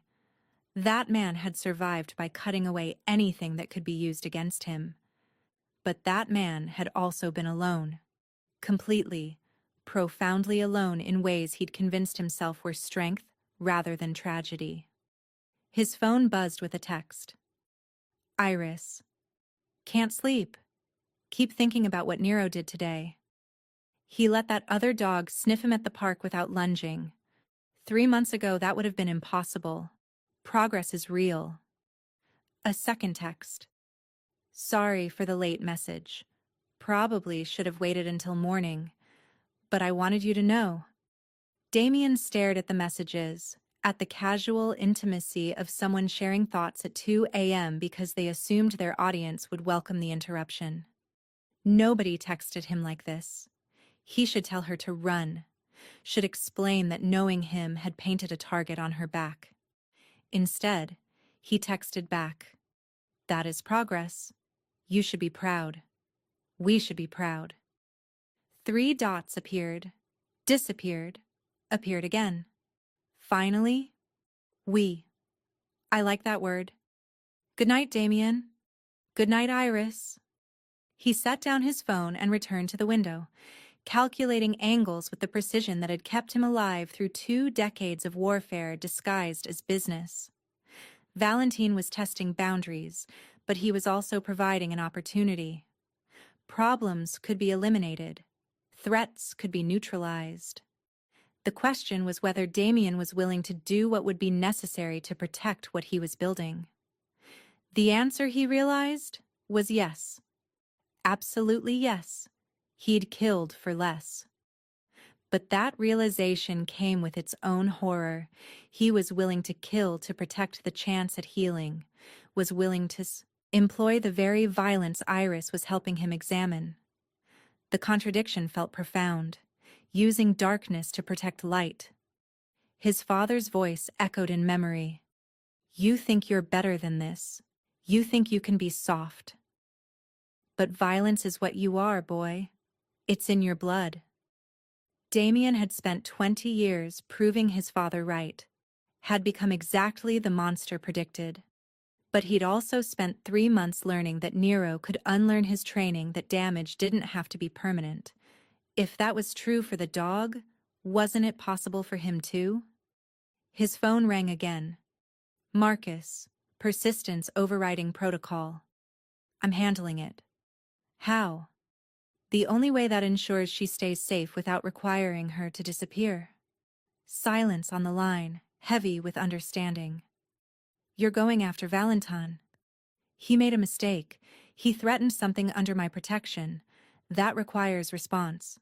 That man had survived by cutting away anything that could be used against him. But that man had also been alone. Completely, profoundly alone in ways he'd convinced himself were strength rather than tragedy. His phone buzzed with a text. Iris. Can't sleep. Keep thinking about what Nero did today. He let that other dog sniff him at the park without lunging. 3 months ago, that would have been impossible. Progress is real. A second text. Sorry for the late message. Probably should have waited until morning. But I wanted you to know. Damien stared at the messages, at the casual intimacy of someone sharing thoughts at 2 a.m. because they assumed their audience would welcome the interruption. Nobody texted him like this. He should tell her to run, should explain that knowing him had painted a target on her back. Instead, he texted back, "That is progress. You should be proud. We should be proud." 3 dots appeared, disappeared, appeared again. Finally, we. I like that word. Good night, Damien. Good night, Iris. He set down his phone and returned to the window, calculating angles with the precision that had kept him alive through 2 decades of warfare disguised as business. Valentine was testing boundaries, but he was also providing an opportunity. Problems could be eliminated. Threats could be neutralized. The question was whether Damien was willing to do what would be necessary to protect what he was building. The answer, he realized, was yes. Absolutely yes. He'd killed for less. But that realization came with its own horror. He was willing to kill to protect the chance at healing, was willing to employ the very violence Iris was helping him examine. The contradiction felt profound, using darkness to protect light. His father's voice echoed in memory. You think you're better than this. You think you can be soft. But violence is what you are, boy. It's in your blood. Damien had spent 20 years proving his father right, had become exactly the monster predicted. But he'd also spent 3 months learning that Nero could unlearn his training, that damage didn't have to be permanent. If that was true for the dog, wasn't it possible for him too? His phone rang again. Marcus, persistence overriding protocol. I'm handling it. How? The only way that ensures she stays safe without requiring her to disappear. Silence on the line, heavy with understanding. You're going after Valentine. He made a mistake. He threatened something under my protection. That requires response.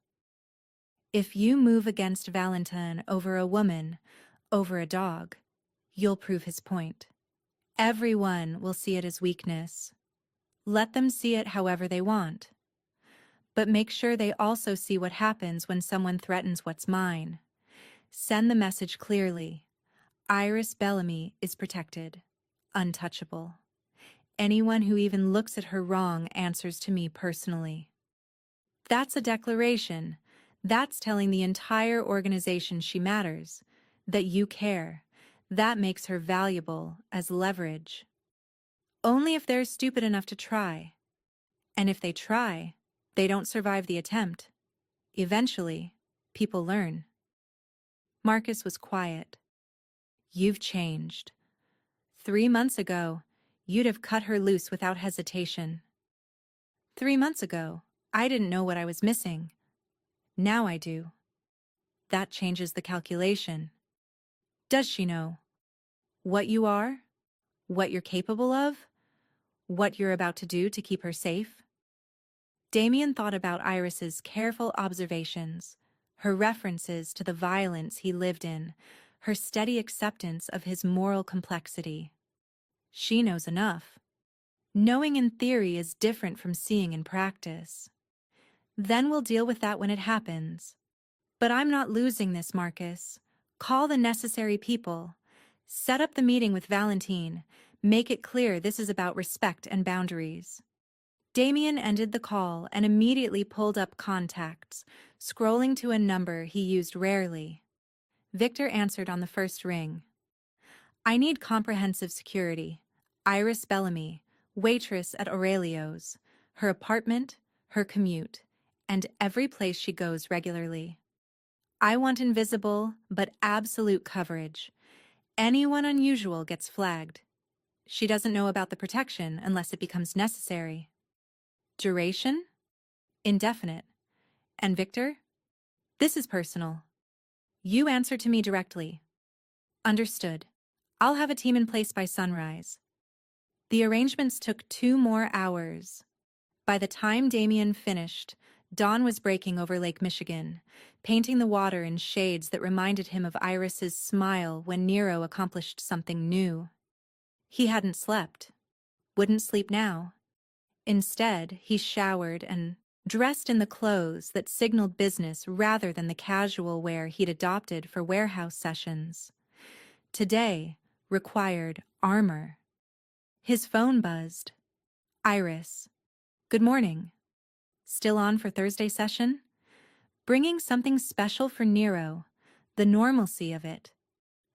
If you move against Valentine over a woman, over a dog, you'll prove his point. Everyone will see it as weakness. Let them see it however they want. But make sure they also see what happens when someone threatens what's mine. Send the message clearly. Iris Bellamy is protected, untouchable. Anyone who even looks at her wrong answers to me personally. That's a declaration. That's telling the entire organization she matters, that you care. That makes her valuable as leverage. Only if they're stupid enough to try. And if they try, they don't survive the attempt. Eventually, people learn. Marcus was quiet. You've changed. 3 months ago, you'd have cut her loose without hesitation. 3 months ago, I didn't know what I was missing. Now I do. That changes the calculation. Does she know what you are, what you're capable of, what you're about to do to keep her safe? Damien thought about Iris's careful observations, her references to the violence he lived in, her steady acceptance of his moral complexity. She knows enough. Knowing in theory is different from seeing in practice. Then we'll deal with that when it happens. But I'm not losing this, Marcus. Call the necessary people. Set up the meeting with Valentine. Make it clear this is about respect and boundaries. Damien ended the call and immediately pulled up contacts, scrolling to a number he used rarely. Victor answered on the first ring. I need comprehensive security. Iris Bellamy, waitress at Aurelio's, her apartment, her commute, and every place she goes regularly. I want invisible but absolute coverage. Anyone unusual gets flagged. She doesn't know about the protection unless it becomes necessary. Duration? Indefinite. And Victor? This is personal. You answer to me directly. Understood. I'll have a team in place by sunrise. The arrangements took 2 more hours. By the time Damien finished, dawn was breaking over Lake Michigan, painting the water in shades that reminded him of Iris's smile when Nero accomplished something new. He hadn't slept. Wouldn't sleep now. Instead, he showered and dressed in the clothes that signaled business rather than the casual wear he'd adopted for warehouse sessions. Today required armor. His phone buzzed. Iris. Good morning. Still on for Thursday session? Bringing something special for Nero, the normalcy of it.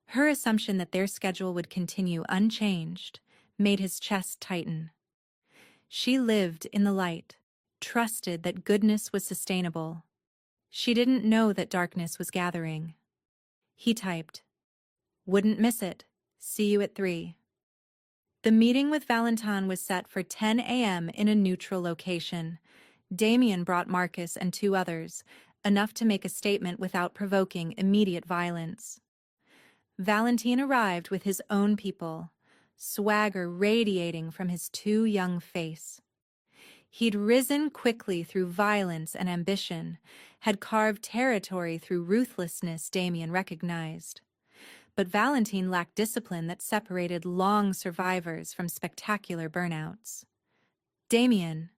Her assumption that their schedule would continue unchanged made his chest tighten. She lived in the light, trusted that goodness was sustainable. She didn't know that darkness was gathering. He typed, Wouldn't miss it. See you at 3. The meeting with Valentine was set for 10 a.m. in a neutral location. Damien brought Marcus and 2 others, enough to make a statement without provoking immediate violence. Valentine arrived with his own people, swagger radiating from his too young face. He'd risen quickly through violence and ambition, had carved territory through ruthlessness Damien recognized. But Valentine lacked discipline that separated long survivors from spectacular burnouts. Damien,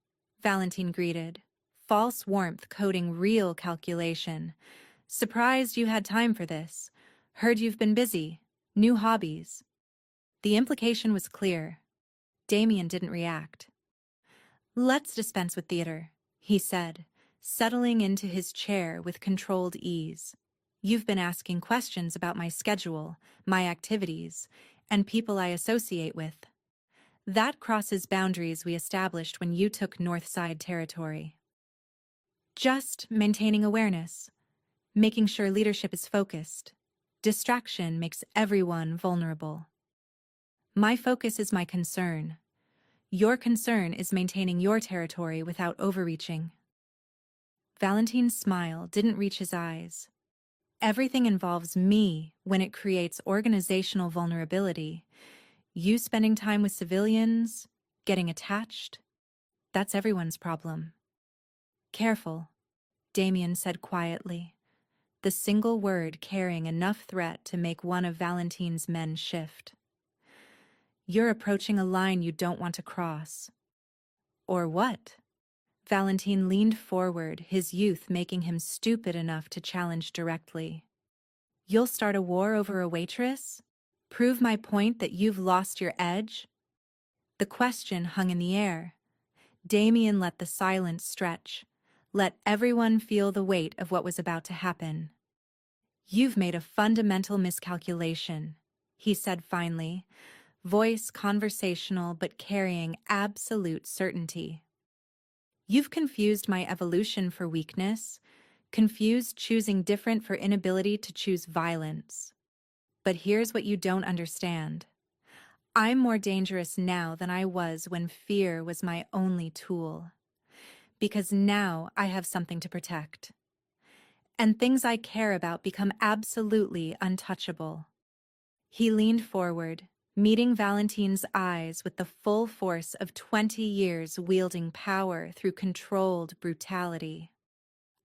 Valentine greeted, false warmth coding real calculation. Surprised you had time for this. Heard you've been busy. New hobbies. The implication was clear. Damien didn't react. Let's dispense with theater, he said, settling into his chair with controlled ease. You've been asking questions about my schedule, my activities, and people I associate with. That crosses boundaries we established when you took Northside territory. Just maintaining awareness, making sure leadership is focused. Distraction makes everyone vulnerable. My focus is my concern. Your concern is maintaining your territory without overreaching. Valentine's smile didn't reach his eyes. Everything involves me when it creates organizational vulnerability. You spending time with civilians, getting attached, that's everyone's problem. Careful, Damien said quietly, the single word carrying enough threat to make one of Valentine's men shift. You're approaching a line you don't want to cross. Or what? Valentine leaned forward, his youth making him stupid enough to challenge directly. You'll start a war over a waitress? Prove my point that you've lost your edge? The question hung in the air. Damien let the silence stretch, let everyone feel the weight of what was about to happen. You've made a fundamental miscalculation, he said finally, voice conversational but carrying absolute certainty. You've confused my evolution for weakness, confused choosing different for inability to choose violence. But here's what you don't understand. I'm more dangerous now than I was when fear was my only tool. Because now I have something to protect. And things I care about become absolutely untouchable. He leaned forward, meeting Valentine's eyes with the full force of 20 years wielding power through controlled brutality.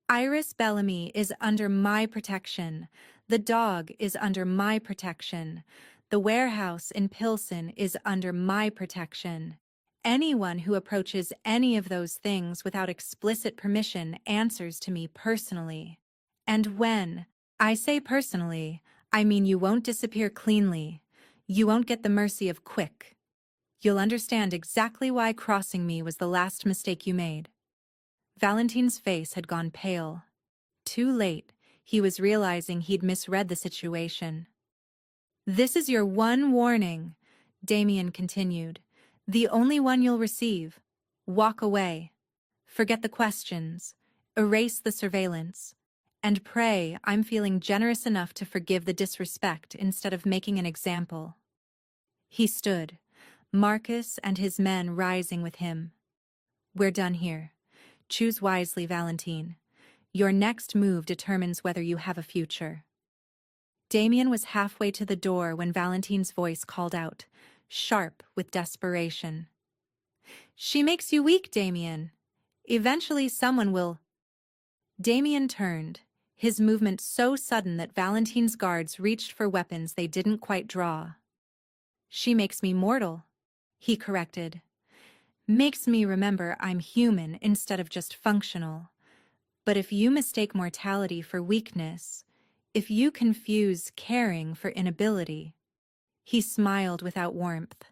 Iris Bellamy is under my protection. The dog is under my protection. The warehouse in Pilsen is under my protection. Anyone who approaches any of those things without explicit permission answers to me personally. And when I say personally, I mean you won't disappear cleanly. You won't get the mercy of quick. You'll understand exactly why crossing me was the last mistake you made. Valentine's face had gone pale. Too late, he was realizing he'd misread the situation. This is your one warning, Damien continued. The only one you'll receive. Walk away. Forget the questions. Erase the surveillance. And pray I'm feeling generous enough to forgive the disrespect instead of making an example. He stood, Marcus and his men rising with him. We're done here. Choose wisely, Valentine. Your next move determines whether you have a future. Damien was halfway to the door when Valentine's voice called out, sharp with desperation. She makes you weak, Damien. Eventually someone will... Damien turned, his movement so sudden that Valentine's guards reached for weapons they didn't quite draw. She makes me mortal, he corrected. Makes me remember I'm human instead of just functional. But if you mistake mortality for weakness, if you confuse caring for inability, he smiled without warmth,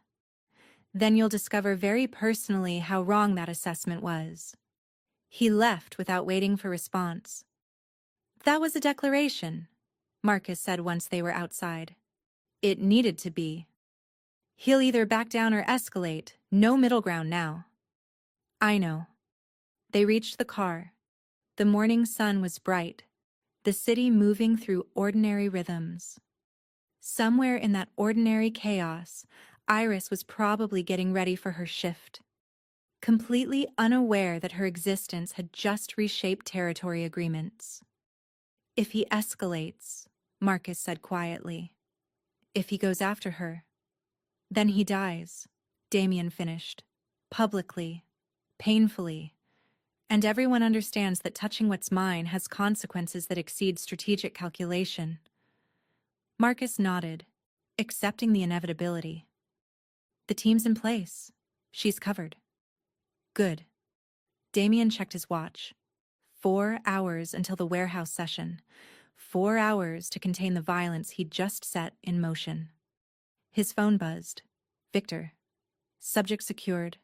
then you'll discover very personally how wrong that assessment was. He left without waiting for response. That was a declaration, Marcus said once they were outside. It needed to be. He'll either back down or escalate, no middle ground now. I know. They reached the car. The morning sun was bright, the city moving through ordinary rhythms. Somewhere in that ordinary chaos, Iris was probably getting ready for her shift, completely unaware that her existence had just reshaped territory agreements. If he escalates, Marcus said quietly. If he goes after her, then he dies, Damien finished, publicly, painfully. And everyone understands that touching what's mine has consequences that exceed strategic calculation. Marcus nodded, accepting the inevitability. The team's in place. She's covered. Good. Damien checked his watch. 4 hours until the warehouse session. 4 hours to contain the violence he'd just set in motion. His phone buzzed. Victor. Subject secured.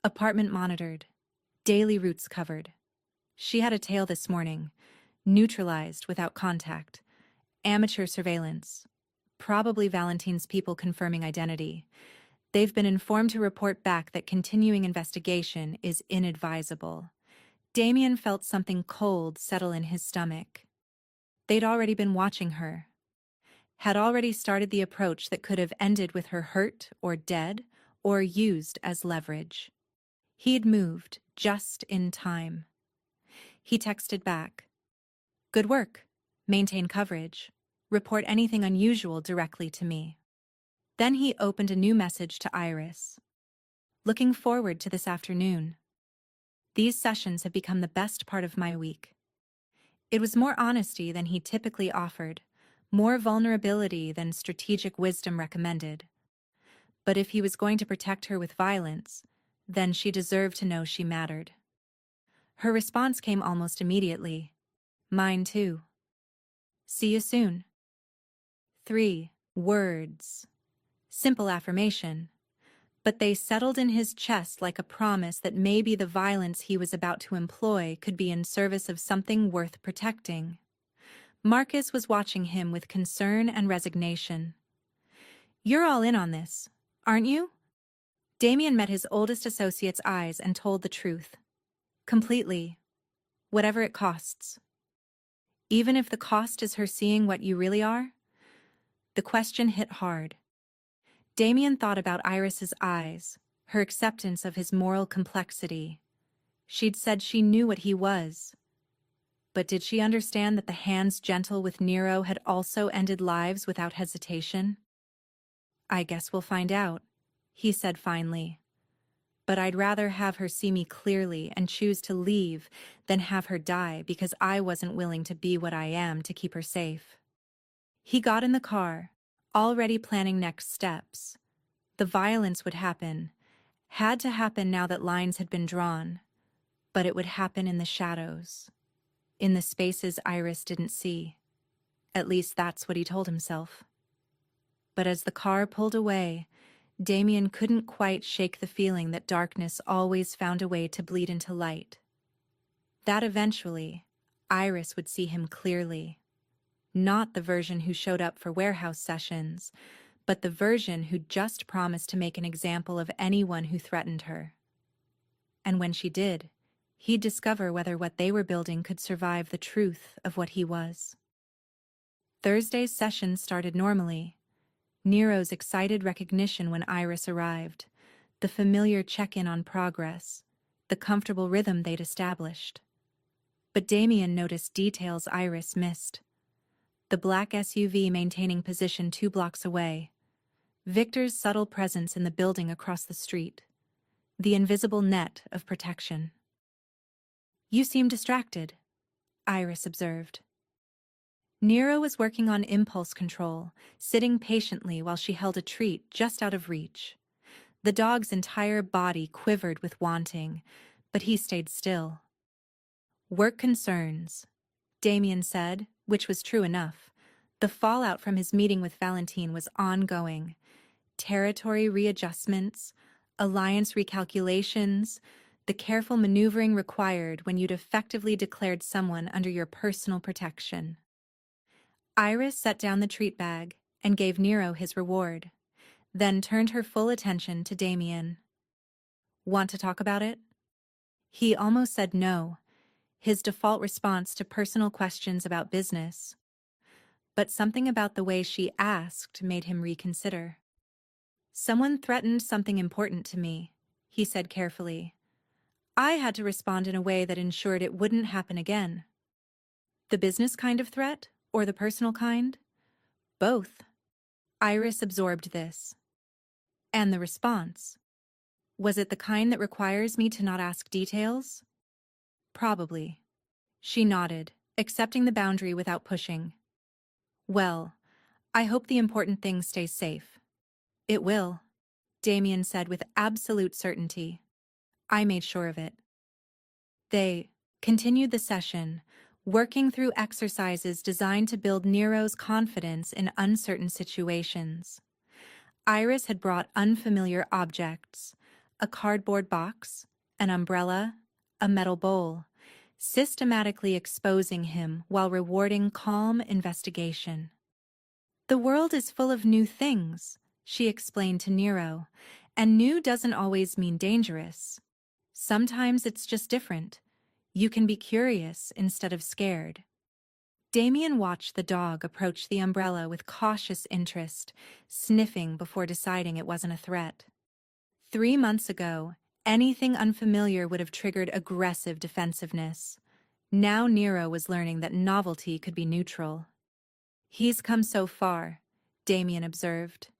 Apartment monitored. Daily routes covered. She had a tail this morning, neutralized without contact. Amateur surveillance. Probably Valentine's people confirming identity. They've been informed to report back that continuing investigation is inadvisable. Damien felt something cold settle in his stomach. They'd already been watching her. Had already started the approach that could have ended with her hurt or dead or used as leverage. He'd moved just in time. He texted back. Good work. Maintain coverage. Report anything unusual directly to me. Then he opened a new message to Iris. Looking forward to this afternoon. These sessions have become the best part of my week. It was more honesty than he typically offered, more vulnerability than strategic wisdom recommended. But if he was going to protect her with violence, then she deserved to know she mattered. Her response came almost immediately. Mine too. See you soon. 3 words. Simple affirmation. But they settled in his chest like a promise that maybe the violence he was about to employ could be in service of something worth protecting. Marcus was watching him with concern and resignation. You're all in on this, aren't you? Damien met his oldest associate's eyes and told the truth. Completely. Whatever it costs. Even if the cost is her seeing what you really are? The question hit hard. Damien thought about Iris's eyes, her acceptance of his moral complexity. She'd said she knew what he was. But did she understand that the hands gentle with Nero had also ended lives without hesitation? "I guess we'll find out," he said finally. "But I'd rather have her see me clearly and choose to leave than have her die because I wasn't willing to be what I am to keep her safe." He got in the car, already planning next steps. The violence would happen, had to happen now that lines had been drawn, but it would happen in the shadows, in the spaces Iris didn't see. At least that's what he told himself. But as the car pulled away, Damien couldn't quite shake the feeling that darkness always found a way to bleed into light. That eventually, Iris would see him clearly. Not the version who showed up for warehouse sessions, but the version who just promised to make an example of anyone who threatened her. And when she did, he'd discover whether what they were building could survive the truth of what he was. Thursday's session started normally. Nero's excited recognition when Iris arrived, the familiar check-in on progress, the comfortable rhythm they'd established. But Damien noticed details Iris missed. The black SUV maintaining position 2 blocks away, Victor's subtle presence in the building across the street, the invisible net of protection. "You seem distracted," Iris observed. Nero was working on impulse control, sitting patiently while she held a treat just out of reach. The dog's entire body quivered with wanting, but he stayed still. "Work concerns," Damien said, which was true enough. The fallout from his meeting with Valentine was ongoing. Territory readjustments, alliance recalculations, the careful maneuvering required when you'd effectively declared someone under your personal protection. Iris set down the treat bag and gave Nero his reward, then turned her full attention to Damien. "Want to talk about it?" He almost said no, his default response to personal questions about business. But something about the way she asked made him reconsider. "Someone threatened something important to me," he said carefully. "I had to respond in a way that ensured it wouldn't happen again." "The business kind of threat, or the personal kind?" "Both." Iris absorbed this. "And the response? Was it the kind that requires me to not ask details?" "Probably." She nodded, accepting the boundary without pushing. "Well, I hope the important thing stays safe." "It will," Damien said with absolute certainty. "I made sure of it." They continued the session, working through exercises designed to build Nero's confidence in uncertain situations. Iris had brought unfamiliar objects, a cardboard box, an umbrella, a metal bowl, systematically exposing him while rewarding calm investigation. "The world is full of new things," she explained to Nero, "and new doesn't always mean dangerous. Sometimes it's just different. You can be curious instead of scared." Damien watched the dog approach the umbrella with cautious interest, sniffing before deciding it wasn't a threat. 3 months ago, anything unfamiliar would have triggered aggressive defensiveness. Now Nero was learning that novelty could be neutral. "He's come so far," Damien observed.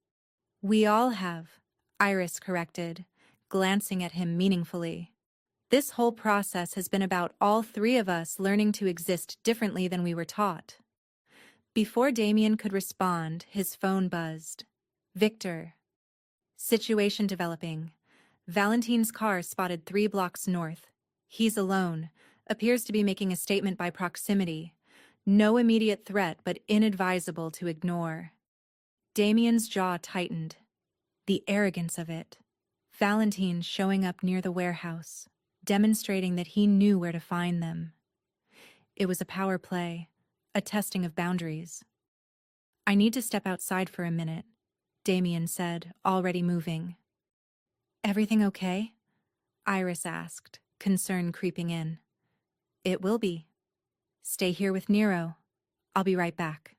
"We all have," Iris corrected, glancing at him meaningfully. "This whole process has been about all 3 of us learning to exist differently than we were taught." Before Damien could respond, his phone buzzed. "Victor." "Situation developing. Valentine's car spotted 3 blocks north. He's alone. Appears to be making a statement by proximity. No immediate threat, but inadvisable to ignore." Damien's jaw tightened. The arrogance of it. Valentine showing up near the warehouse, demonstrating that he knew where to find them. It was a power play, a testing of boundaries. "I need to step outside for a minute," Damien said, already moving. "Everything okay?" Iris asked, concern creeping in. "It will be. Stay here with Nero. I'll be right back."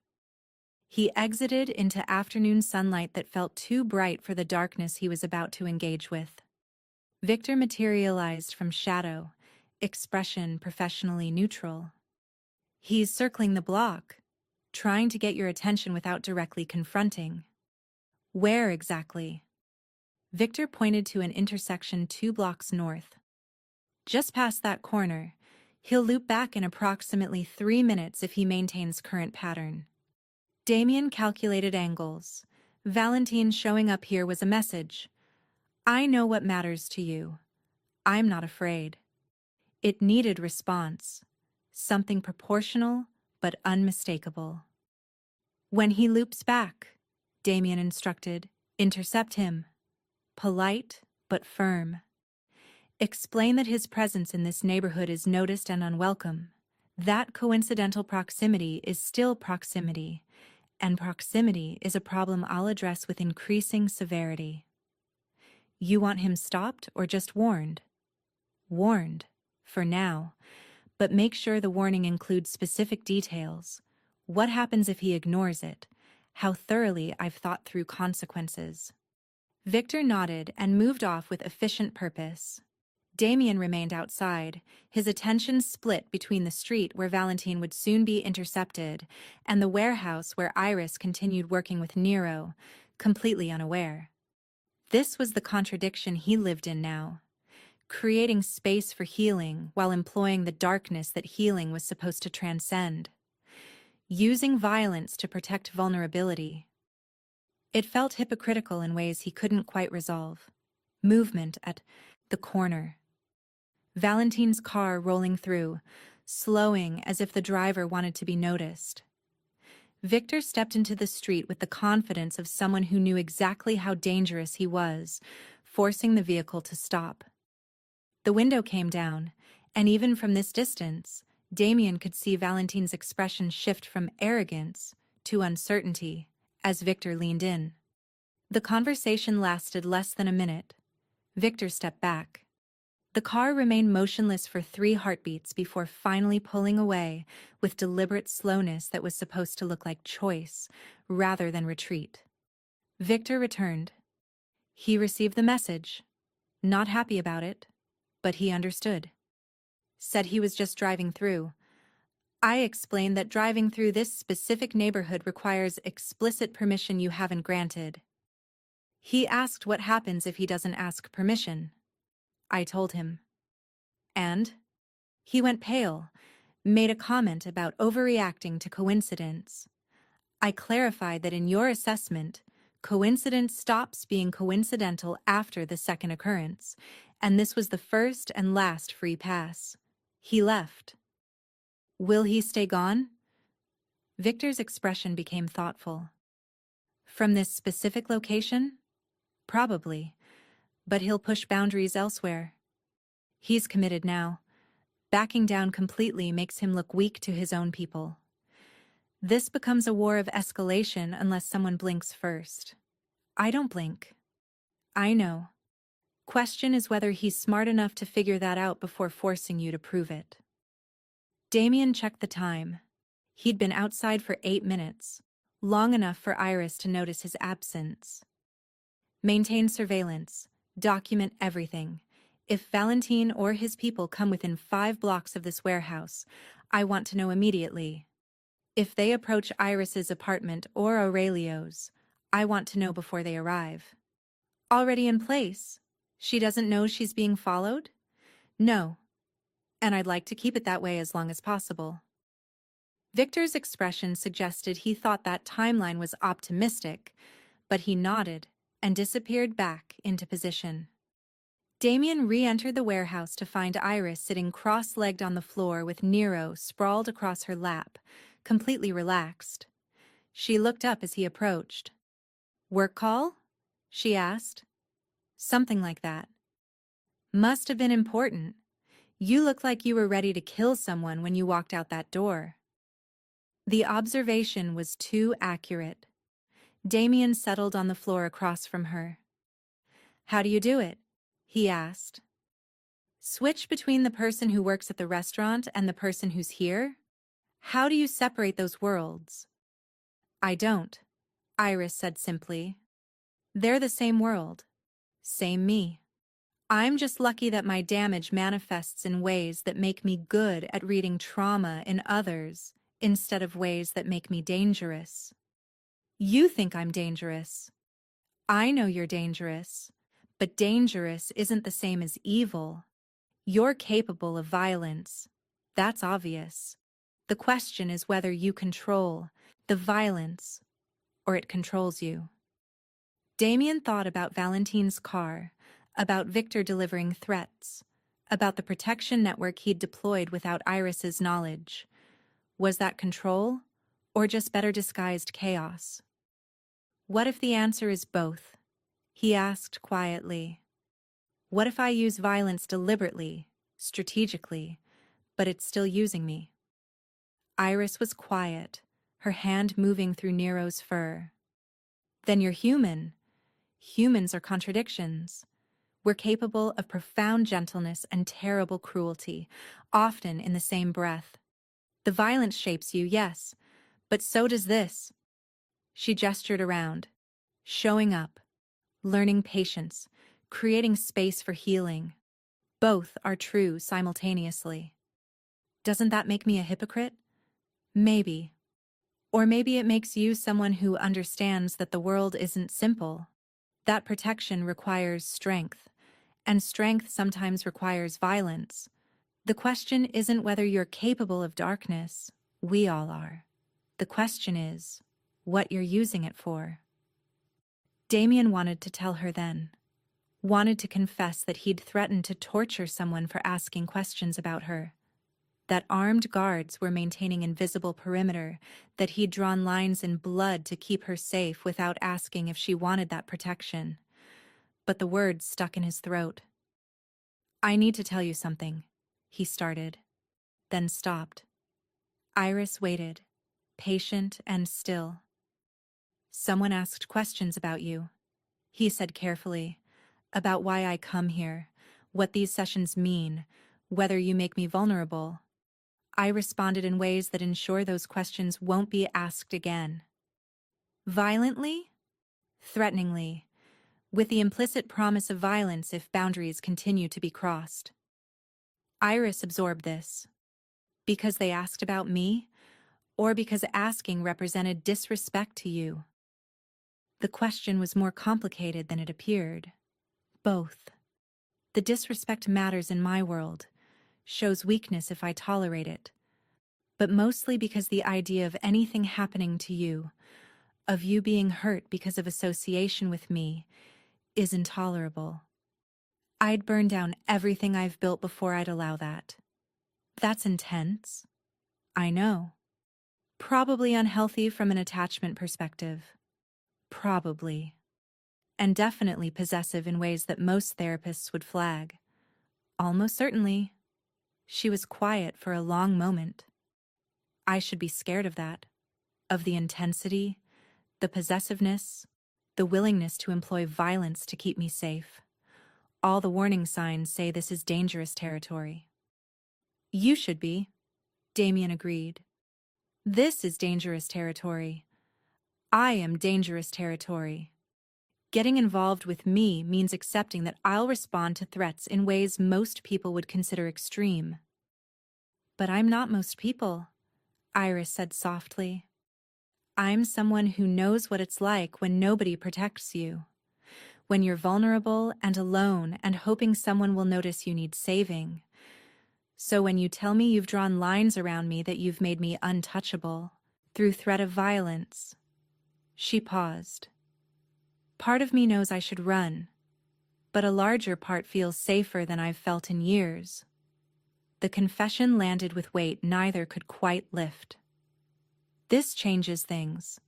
He exited into afternoon sunlight that felt too bright for the darkness he was about to engage with. Victor materialized from shadow, expression professionally neutral. He's circling the block, trying to get your attention without directly confronting. Where exactly? Victor pointed to an intersection 2 blocks north. Just past that corner. He'll loop back in approximately 3 minutes if he maintains current pattern. Damien calculated angles. Valentine showing up here was a message. I know what matters to you. I'm not afraid. It needed response. Something proportional, but unmistakable. When he loops back, Damien instructed, intercept him. Polite, but firm. Explain that his presence in this neighborhood is noticed and unwelcome. That coincidental proximity is still proximity, and proximity is a problem I'll address with increasing severity. You want him stopped or just warned? Warned, for now, but make sure the warning includes specific details. What happens if he ignores it? How thoroughly I've thought through consequences. Victor nodded and moved off with efficient purpose. Damien remained outside, his attention split between the street where Valentine would soon be intercepted and the warehouse where Iris continued working with Nero, completely unaware. This was the contradiction he lived in now, creating space for healing while employing the darkness that healing was supposed to transcend, using violence to protect vulnerability. It felt hypocritical in ways he couldn't quite resolve. Movement at the corner. Valentine's car rolling through, slowing as if the driver wanted to be noticed. Victor stepped into the street with the confidence of someone who knew exactly how dangerous he was, forcing the vehicle to stop. The window came down, and even from this distance, Damien could see Valentine's expression shift from arrogance to uncertainty as Victor leaned in. The conversation lasted less than a minute. Victor stepped back. The car remained motionless for 3 heartbeats before finally pulling away with deliberate slowness that was supposed to look like choice rather than retreat. Victor returned. He received the message. Not happy about it, but he understood. Said he was just driving through. I explained that driving through this specific neighborhood requires explicit permission you haven't granted. He asked what happens if he doesn't ask permission. I told him. And? He went pale, made a comment about overreacting to coincidence. I clarified that in your assessment, coincidence stops being coincidental after the second occurrence, and this was the first and last free pass. He left. Will he stay gone? Victor's expression became thoughtful. From this specific location? Probably. But he'll push boundaries elsewhere. He's committed now. Backing down completely makes him look weak to his own people. This becomes a war of escalation unless someone blinks first. I don't blink. I know. Question is whether he's smart enough to figure that out before forcing you to prove it. Damien checked the time. He'd been outside for 8 minutes, long enough for Iris to notice his absence. Maintain surveillance. Document everything. If Valentine or his people come within 5 blocks of this warehouse, I want to know immediately. If they approach Iris's apartment or Aurelio's, I want to know before they arrive. Already in place? She doesn't know she's being followed? No. And I'd like to keep it that way as long as possible. Victor's expression suggested he thought that timeline was optimistic, but he nodded and disappeared back into position. Damien re-entered the warehouse to find Iris sitting cross-legged on the floor with Nero sprawled across her lap, completely relaxed. She looked up as he approached. Work call? She asked. Something like that. Must have been important. You look like you were ready to kill someone when you walked out that door. The observation was too accurate. Damien settled on the floor across from her. How do you do it? He asked. Switch between the person who works at the restaurant and the person who's here? How do you separate those worlds? I don't, Iris said simply. They're the same world. Same me. I'm just lucky that my damage manifests in ways that make me good at reading trauma in others instead of ways that make me dangerous. You think I'm dangerous. I know you're dangerous, but dangerous isn't the same as evil. You're capable of violence. That's obvious. The question is whether you control the violence or it controls you. Damien thought about Valentine's car, about Victor delivering threats, about the protection network he'd deployed without Iris's knowledge. Was that control, or just better disguised chaos? What if the answer is both? He asked quietly. What if I use violence deliberately, strategically, but it's still using me? Iris was quiet, her hand moving through Nero's fur. Then you're human. Humans are contradictions. We're capable of profound gentleness and terrible cruelty, often in the same breath. The violence shapes you, yes, but so does this. She gestured around, showing up, learning patience, creating space for healing. Both are true simultaneously. Doesn't that make me a hypocrite? Maybe. Or maybe it makes you someone who understands that the world isn't simple. That protection requires strength, and strength sometimes requires violence. The question isn't whether you're capable of darkness. We all are. The question is what you're using it for. Damien wanted to tell her then. Wanted to confess that he'd threatened to torture someone for asking questions about her. That armed guards were maintaining invisible perimeter, that he'd drawn lines in blood to keep her safe without asking if she wanted that protection. But the words stuck in his throat. I need to tell you something, he started, then stopped. Iris waited, patient and still. Someone asked questions about you, he said carefully, about why I come here, what these sessions mean, whether you make me vulnerable. I responded in ways that ensure those questions won't be asked again. Violently? Threateningly, with the implicit promise of violence if boundaries continue to be crossed. Iris absorbed this. Because they asked about me, or because asking represented disrespect to you? The question was more complicated than it appeared. Both. The disrespect matters in my world, shows weakness if I tolerate it, but mostly because the idea of anything happening to you, of you being hurt because of association with me, is intolerable. I'd burn down everything I've built before I'd allow that. That's intense. I know. Probably unhealthy from an attachment perspective. Probably. And definitely possessive in ways that most therapists would flag. Almost certainly. She was quiet for a long moment. I should be scared of that. Of the intensity, the possessiveness, the willingness to employ violence to keep me safe. All the warning signs say this is dangerous territory. You should be, Damien agreed. This is dangerous territory. I am dangerous territory. Getting involved with me means accepting that I'll respond to threats in ways most people would consider extreme. But I'm not most people, Iris said softly. I'm someone who knows what it's like when nobody protects you. When you're vulnerable and alone and hoping someone will notice you need saving. So when you tell me you've drawn lines around me that you've made me untouchable, through threat of violence. She paused. Part of me knows I should run, but a larger part feels safer than I've felt in years. The confession landed with weight neither could quite lift. This changes things,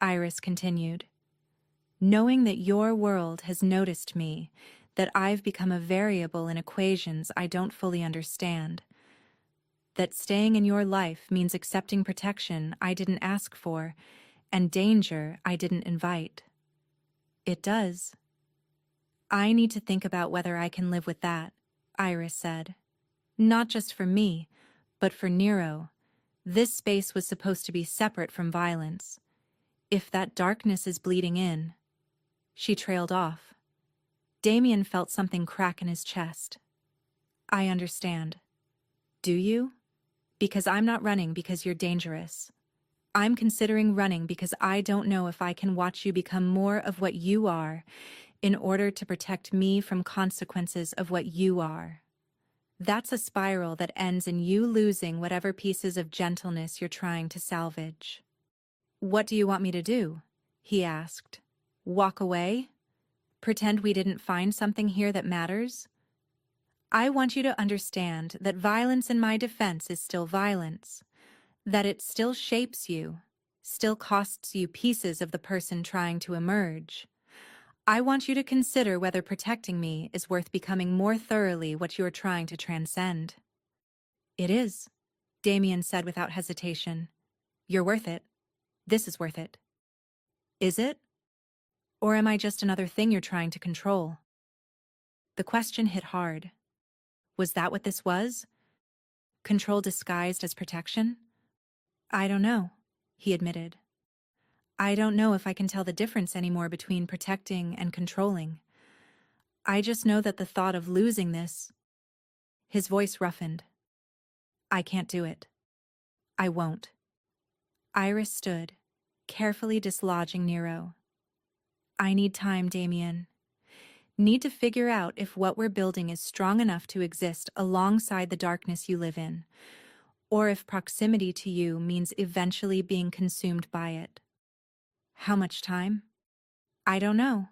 Iris continued. Knowing that your world has noticed me, that I've become a variable in equations I don't fully understand. That staying in your life means accepting protection I didn't ask for, and danger I didn't invite. It does. I need to think about whether I can live with that, Iris said. Not just for me, but for Nero. This space was supposed to be separate from violence. If that darkness is bleeding in. She trailed off. Damien felt something crack in his chest. I understand. Do you? Because I'm not running because you're dangerous. I'm considering running because I don't know if I can watch you become more of what you are in order to protect me from consequences of what you are. That's a spiral that ends in you losing whatever pieces of gentleness you're trying to salvage. What do you want me to do? He asked. Walk away? Pretend we didn't find something here that matters? I want you to understand that violence in my defense is still violence, that it still shapes you, still costs you pieces of the person trying to emerge. I want you to consider whether protecting me is worth becoming more thoroughly what you are trying to transcend. It is, Damien said without hesitation. You're worth it. This is worth it. Is it? Or am I just another thing you're trying to control? The question hit hard. Was that what this was? Control disguised as protection? I don't know, he admitted. I don't know if I can tell the difference anymore between protecting and controlling. I just know that the thought of losing this... His voice roughened. I can't do it. I won't. Iris stood, carefully dislodging Nero. I need time, Damien. Need to figure out if what we're building is strong enough to exist alongside the darkness you live in, or if proximity to you means eventually being consumed by it. How much time? I don't know.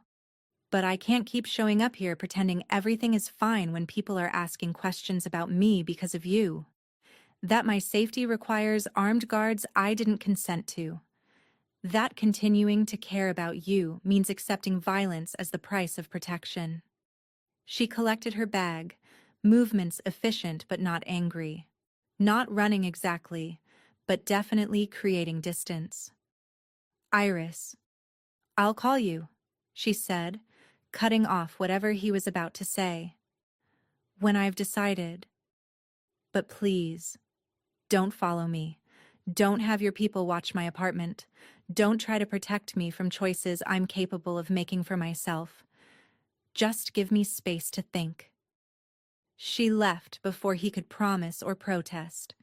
But I can't keep showing up here pretending everything is fine when people are asking questions about me because of you. That my safety requires armed guards I didn't consent to. That continuing to care about you means accepting violence as the price of protection. She collected her bag, movements efficient but not angry. Not running exactly, but definitely creating distance. Iris. I'll call you, she said, cutting off whatever he was about to say. When I've decided. But please, don't follow me. Don't have your people watch my apartment. Don't try to protect me from choices I'm capable of making for myself. Just give me space to think. She left before he could promise or protest.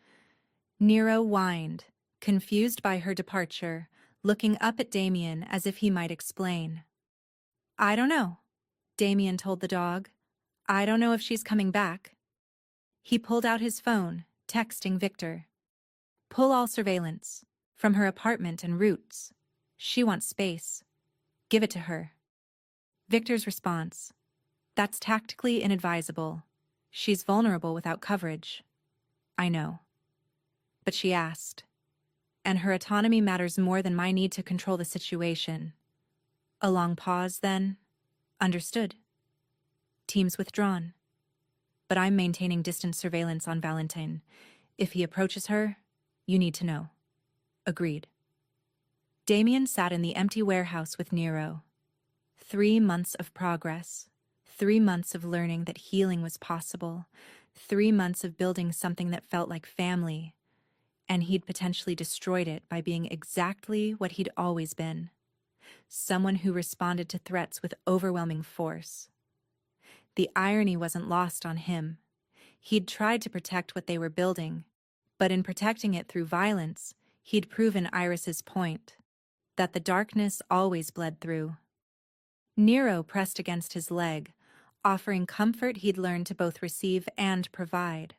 Nero whined, confused by her departure, looking up at Damien as if he might explain. I don't know, Damien told the dog. I don't know if she's coming back. He pulled out his phone, texting Victor. Pull all surveillance. From her apartment and routes. She wants space. Give it to her. Victor's response. That's tactically inadvisable. She's vulnerable without coverage. I know. But she asked. And her autonomy matters more than my need to control the situation. A long pause, then. Understood. Teams withdrawn. But I'm maintaining distant surveillance on Valentine. If he approaches her, you need to know. Agreed. Damien sat in the empty warehouse with Nero. 3 months of progress. 3 months of learning that healing was possible. 3 months of building something that felt like family. And he'd potentially destroyed it by being exactly what he'd always been. Someone who responded to threats with overwhelming force. The irony wasn't lost on him. He'd tried to protect what they were building, but in protecting it through violence, he'd proven Iris's point, that the darkness always bled through. Nero pressed against his leg, offering comfort he'd learned to both receive and provide.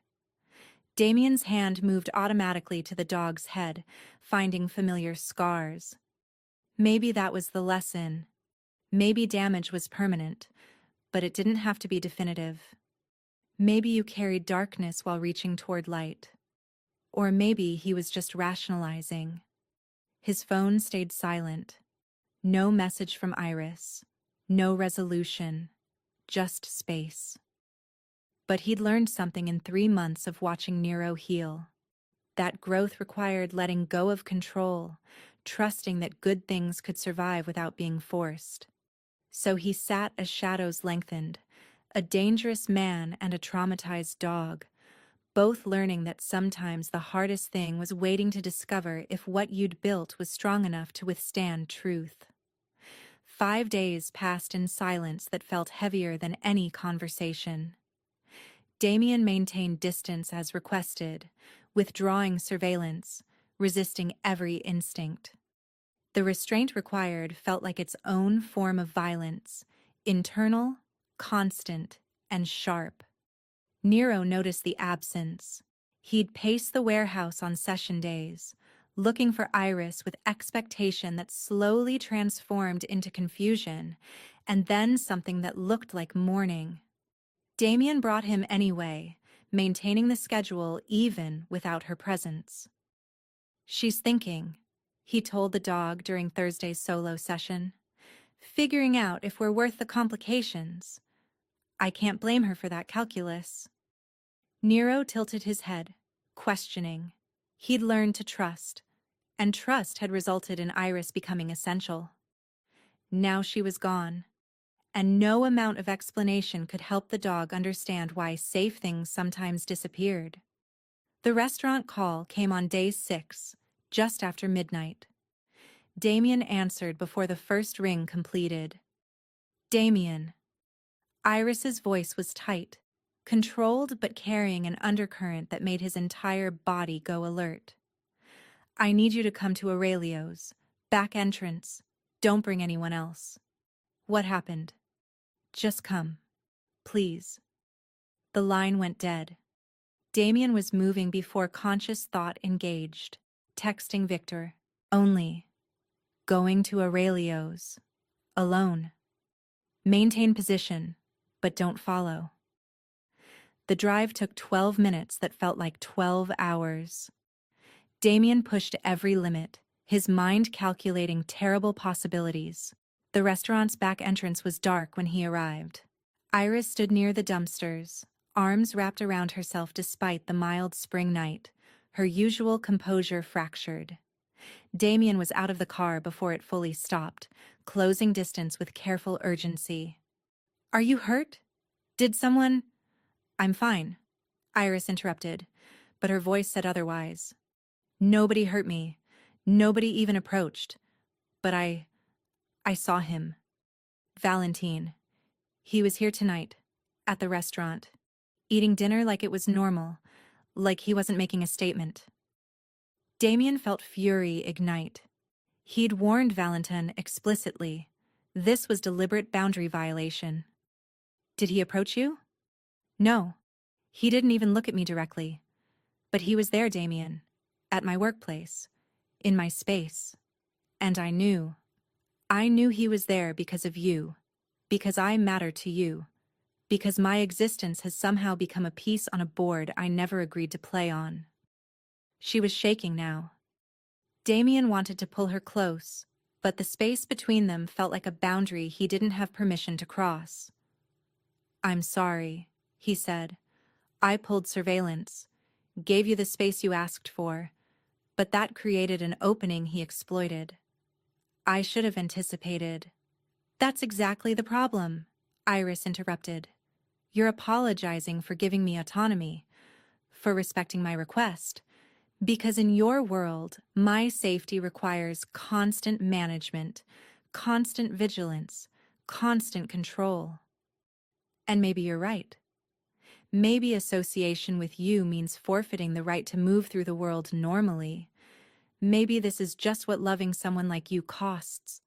Damien's hand moved automatically to the dog's head, finding familiar scars. Maybe that was the lesson. Maybe damage was permanent, but it didn't have to be definitive. Maybe you carried darkness while reaching toward light. Or maybe he was just rationalizing. His phone stayed silent. No message from Iris. No resolution. Just space. But he'd learned something in 3 months of watching Nero heal. That growth required letting go of control, trusting that good things could survive without being forced. So he sat as shadows lengthened, a dangerous man and a traumatized dog, both learning that sometimes the hardest thing was waiting to discover if what you'd built was strong enough to withstand truth. 5 days passed in silence that felt heavier than any conversation. Damien maintained distance as requested, withdrawing surveillance, resisting every instinct. The restraint required felt like its own form of violence, internal, constant, and sharp. Nero noticed the absence. He'd pace the warehouse on session days, looking for Iris with expectation that slowly transformed into confusion, and then something that looked like mourning. Damien brought him anyway, maintaining the schedule even without her presence. "She's thinking," he told the dog during Thursday's solo session. "Figuring out if we're worth the complications. I can't blame her for that calculus." Nero tilted his head, questioning. He'd learned to trust, and trust had resulted in Iris becoming essential. Now she was gone, and no amount of explanation could help the dog understand why safe things sometimes disappeared. The restaurant call came on day 6, just after midnight. Damien answered before the first ring completed. "Damien." Iris's voice was tight, controlled but carrying an undercurrent that made his entire body go alert. "I need you to come to Aurelio's. Back entrance. Don't bring anyone else." "What happened?" "Just come. Please." The line went dead. Damien was moving before conscious thought engaged, texting Victor. "Only. Going to Aurelio's. Alone. Maintain position, but don't follow." The drive took 12 minutes that felt like 12 hours. Damien pushed every limit, his mind calculating terrible possibilities. The restaurant's back entrance was dark when he arrived. Iris stood near the dumpsters, arms wrapped around herself despite the mild spring night, her usual composure fractured. Damien was out of the car before it fully stopped, closing distance with careful urgency. "Are you hurt? Did someone—" "I'm fine," Iris interrupted, but her voice said otherwise. "Nobody hurt me. Nobody even approached. But I saw him. Valentine. He was here tonight, at the restaurant, eating dinner like it was normal, like he wasn't making a statement." Damien felt fury ignite. He'd warned Valentine explicitly. This was deliberate boundary violation. "Did he approach you?" "No. He didn't even look at me directly. But he was there, Damien. At my workplace. In my space. And I knew. I knew he was there because of you. Because I matter to you. Because my existence has somehow become a piece on a board I never agreed to play on." She was shaking now. Damien wanted to pull her close, but the space between them felt like a boundary he didn't have permission to cross. "I'm sorry," he said. "I pulled surveillance, gave you the space you asked for, but that created an opening he exploited. I should have anticipated." "That's exactly the problem," Iris interrupted. "You're apologizing for giving me autonomy, for respecting my request, because in your world, my safety requires constant management, constant vigilance, constant control. And maybe you're right. Maybe association with you means forfeiting the right to move through the world normally. Maybe this is just what loving someone like you costs."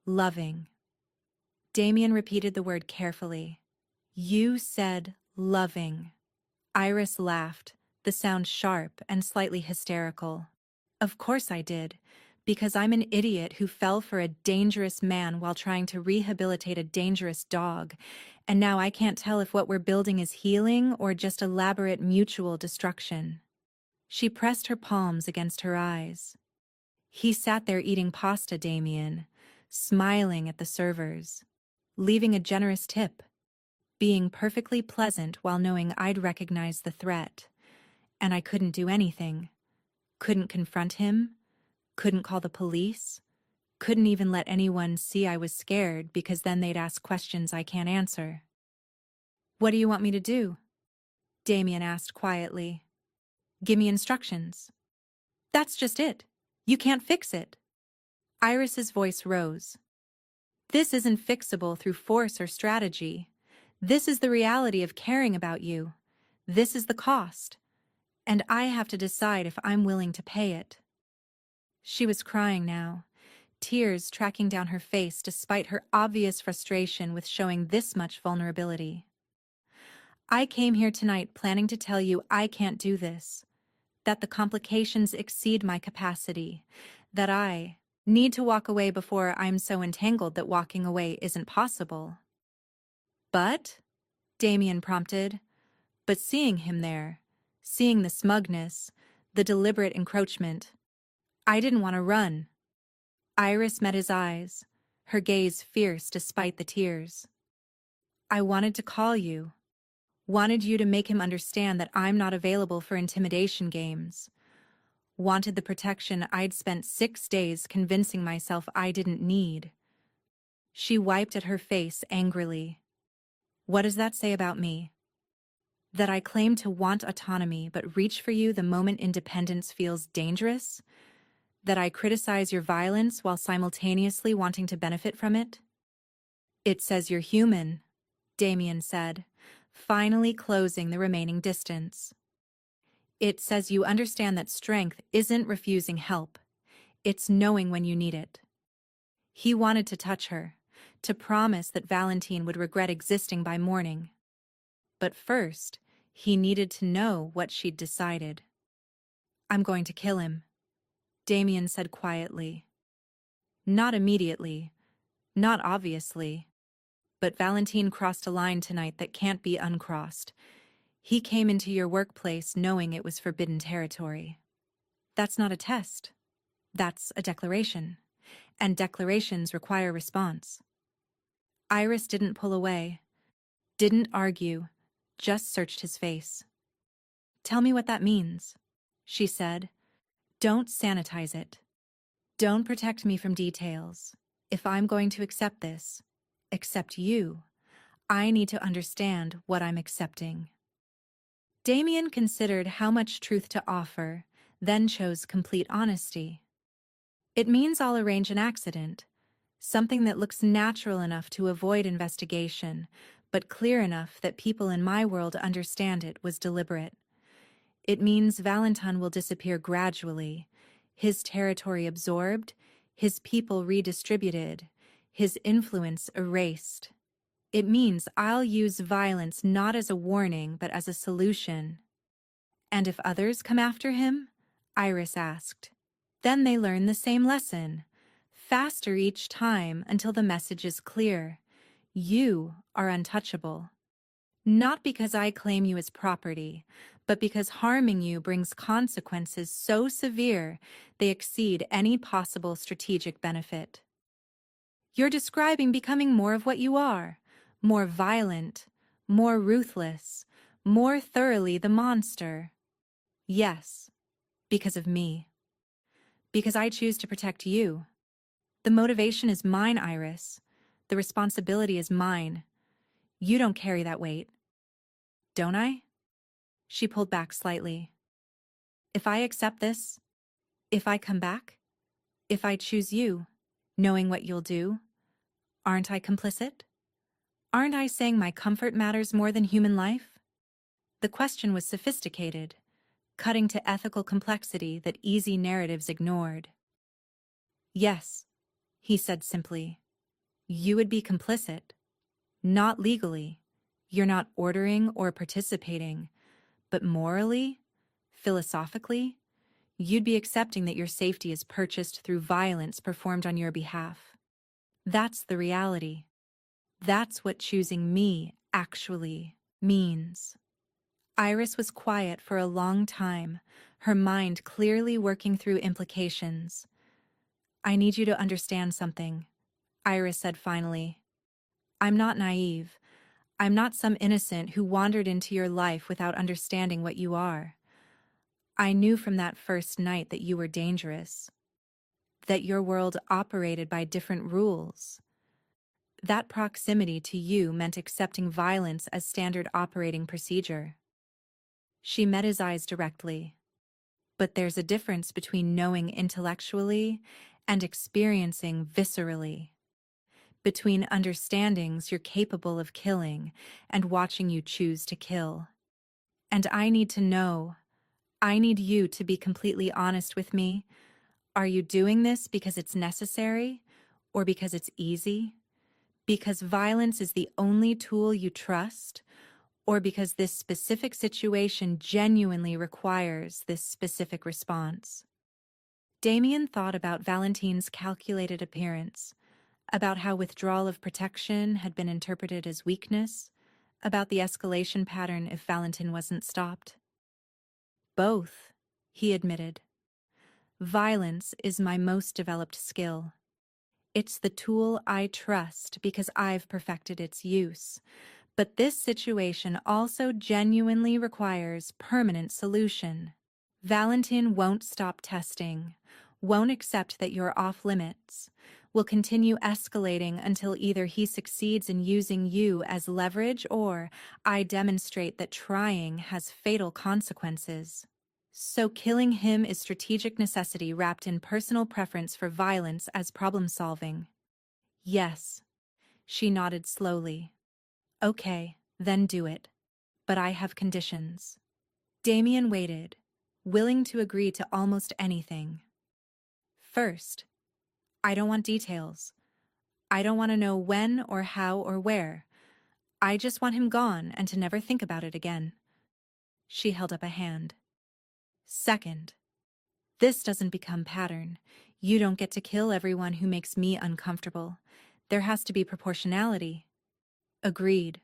"Loving." Damien repeated the word carefully. "You said loving." Iris laughed, the sound sharp and slightly hysterical. "Of course I did, because I'm an idiot who fell for a dangerous man while trying to rehabilitate a dangerous dog, and now I can't tell if what we're building is healing or just elaborate mutual destruction." She pressed her palms against her eyes. "He sat there eating pasta, Damien, smiling at the servers, leaving a generous tip, being perfectly pleasant while knowing I'd recognize the threat. And I couldn't do anything. Couldn't confront him. Couldn't call the police. Couldn't even let anyone see I was scared because then they'd ask questions I can't answer." "What do you want me to do?" Damien asked quietly. Give me instructions. That's just it. You can't fix it. Iris's voice rose. This isn't fixable through force or strategy. This is the reality of caring about you. This is the cost. And I have to decide if I'm willing to pay it. She was crying now, tears tracking down her face despite her obvious frustration with showing this much vulnerability. I came here tonight planning to tell you I can't do this, that the complications exceed my capacity, that I need to walk away before I'm so entangled that walking away isn't possible. But, Damien prompted, but seeing him there, seeing the smugness, the deliberate encroachment, I didn't want to run. Iris met his eyes, her gaze fierce despite the tears. I wanted to call you, wanted you to make him understand that I'm not available for intimidation games, wanted the protection I'd spent 6 days convincing myself I didn't need. She wiped at her face angrily. What does that say about me? That I claim to want autonomy but reach for you the moment independence feels dangerous? That I criticize your violence while simultaneously wanting to benefit from it? It says you're human, Damien said, finally closing the remaining distance. It says you understand that strength isn't refusing help. It's knowing when you need it. He wanted to touch her, to promise that Valentine would regret existing by morning. But first, he needed to know what she'd decided. I'm going to kill him, Damien said quietly. Not immediately, not obviously. But Valentine crossed a line tonight that can't be uncrossed. He came into your workplace knowing it was forbidden territory. That's not a test. That's a declaration. And declarations require response. Iris didn't pull away, didn't argue, just searched his face. Tell me what that means, she said. Don't sanitize it. Don't protect me from details. If I'm going to accept this, accept you, I need to understand what I'm accepting. Damien considered how much truth to offer, then chose complete honesty. It means I'll arrange an accident, something that looks natural enough to avoid investigation, but clear enough that people in my world understand it was deliberate. It means Valentine will disappear gradually, his territory absorbed, his people redistributed, his influence erased. It means I'll use violence not as a warning but as a solution. And if others come after him? Iris asked. Then they learn the same lesson, faster each time until the message is clear. You are untouchable. Not because I claim you as property, but because harming you brings consequences so severe they exceed any possible strategic benefit. You're describing becoming more of what you are, more violent, more ruthless, more thoroughly the monster. Yes, because of me. Because I choose to protect you. The motivation is mine, Iris. The responsibility is mine. You don't carry that weight. Don't I? She pulled back slightly. If I accept this, if I come back, if I choose you, knowing what you'll do, aren't I complicit? Aren't I saying my comfort matters more than human life? The question was sophisticated, cutting to ethical complexity that easy narratives ignored. Yes, he said simply. You would be complicit. Not legally. You're not ordering or participating. But morally, philosophically, you'd be accepting that your safety is purchased through violence performed on your behalf. That's the reality. That's what choosing me actually means. Iris was quiet for a long time, her mind clearly working through implications. I need you to understand something, Iris said finally. I'm not naive. I'm not some innocent who wandered into your life without understanding what you are. I knew from that first night that you were dangerous, that your world operated by different rules. That proximity to you meant accepting violence as standard operating procedure. She met his eyes directly. But there's a difference between knowing intellectually and experiencing viscerally. Between understandings you're capable of killing and watching you choose to kill. And I need to know. I need you to be completely honest with me. Are you doing this because it's necessary or because it's easy? Because violence is the only tool you trust, or because this specific situation genuinely requires this specific response? Damien thought about Valentine's calculated appearance, about how withdrawal of protection had been interpreted as weakness, about the escalation pattern if Valentine wasn't stopped. Both, he admitted. Violence is my most developed skill. It's the tool I trust because I've perfected its use. But this situation also genuinely requires permanent solution. Valentine won't stop testing, won't accept that you're off limits, will continue escalating until either he succeeds in using you as leverage or I demonstrate that trying has fatal consequences. So killing him is strategic necessity wrapped in personal preference for violence as problem-solving. Yes. She nodded slowly. Okay, then do it. But I have conditions. Damien waited, willing to agree to almost anything. First, I don't want details. I don't want to know when or how or where. I just want him gone and to never think about it again. She held up a hand. Second, this doesn't become pattern. You don't get to kill everyone who makes me uncomfortable. There has to be proportionality. Agreed.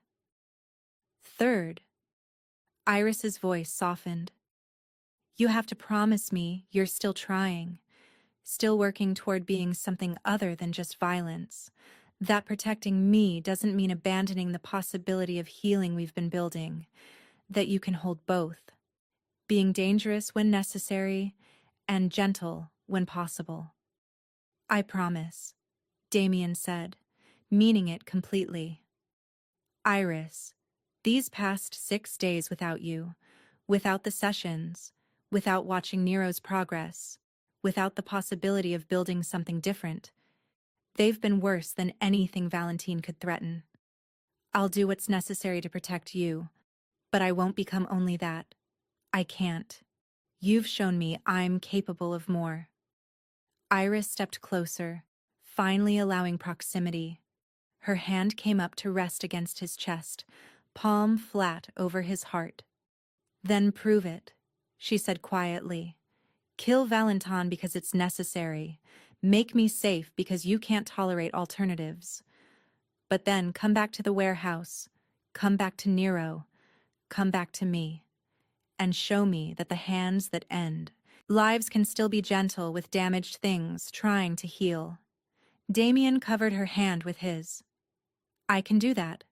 Third, Iris's voice softened. You have to promise me you're still trying, still working toward being something other than just violence. That protecting me doesn't mean abandoning the possibility of healing we've been building, that you can hold both, being dangerous when necessary and gentle when possible. I promise, Damien said, meaning it completely. Iris, these past 6 days without you, without the sessions, without watching Nero's progress, without the possibility of building something different, they've been worse than anything Valentine could threaten. I'll do what's necessary to protect you, but I won't become only that. I can't. You've shown me I'm capable of more. Iris stepped closer, finally allowing proximity. Her hand came up to rest against his chest, palm flat over his heart. Then prove it, she said quietly. Kill Valentine because it's necessary. Make me safe because you can't tolerate alternatives. But then come back to the warehouse, come back to Nero, come back to me, and show me that the hands that end. Lives can still be gentle with damaged things trying to heal. Damien covered her hand with his. I can do that.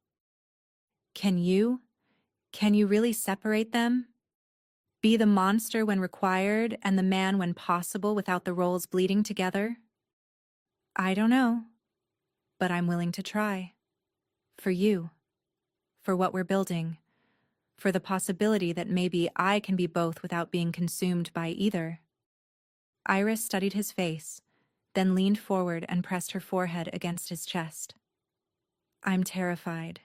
Can you? Can you really separate them? Be the monster when required and the man when possible without the roles bleeding together? I don't know, but I'm willing to try. For you. For what we're building. For the possibility that maybe I can be both without being consumed by either. Iris studied his face, then leaned forward and pressed her forehead against his chest. I'm terrified,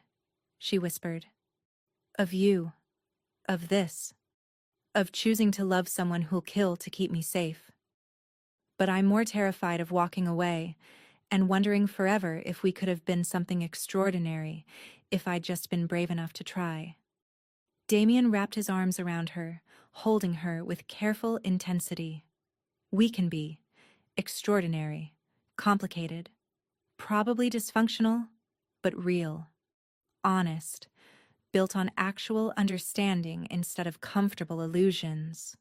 she whispered. Of you. Of this. Of choosing to love someone who'll kill to keep me safe. But I'm more terrified of walking away and wondering forever if we could have been something extraordinary if I'd just been brave enough to try. Damien wrapped his arms around her, holding her with careful intensity. We can be extraordinary, complicated, probably dysfunctional, but real, honest, built on actual understanding instead of comfortable illusions.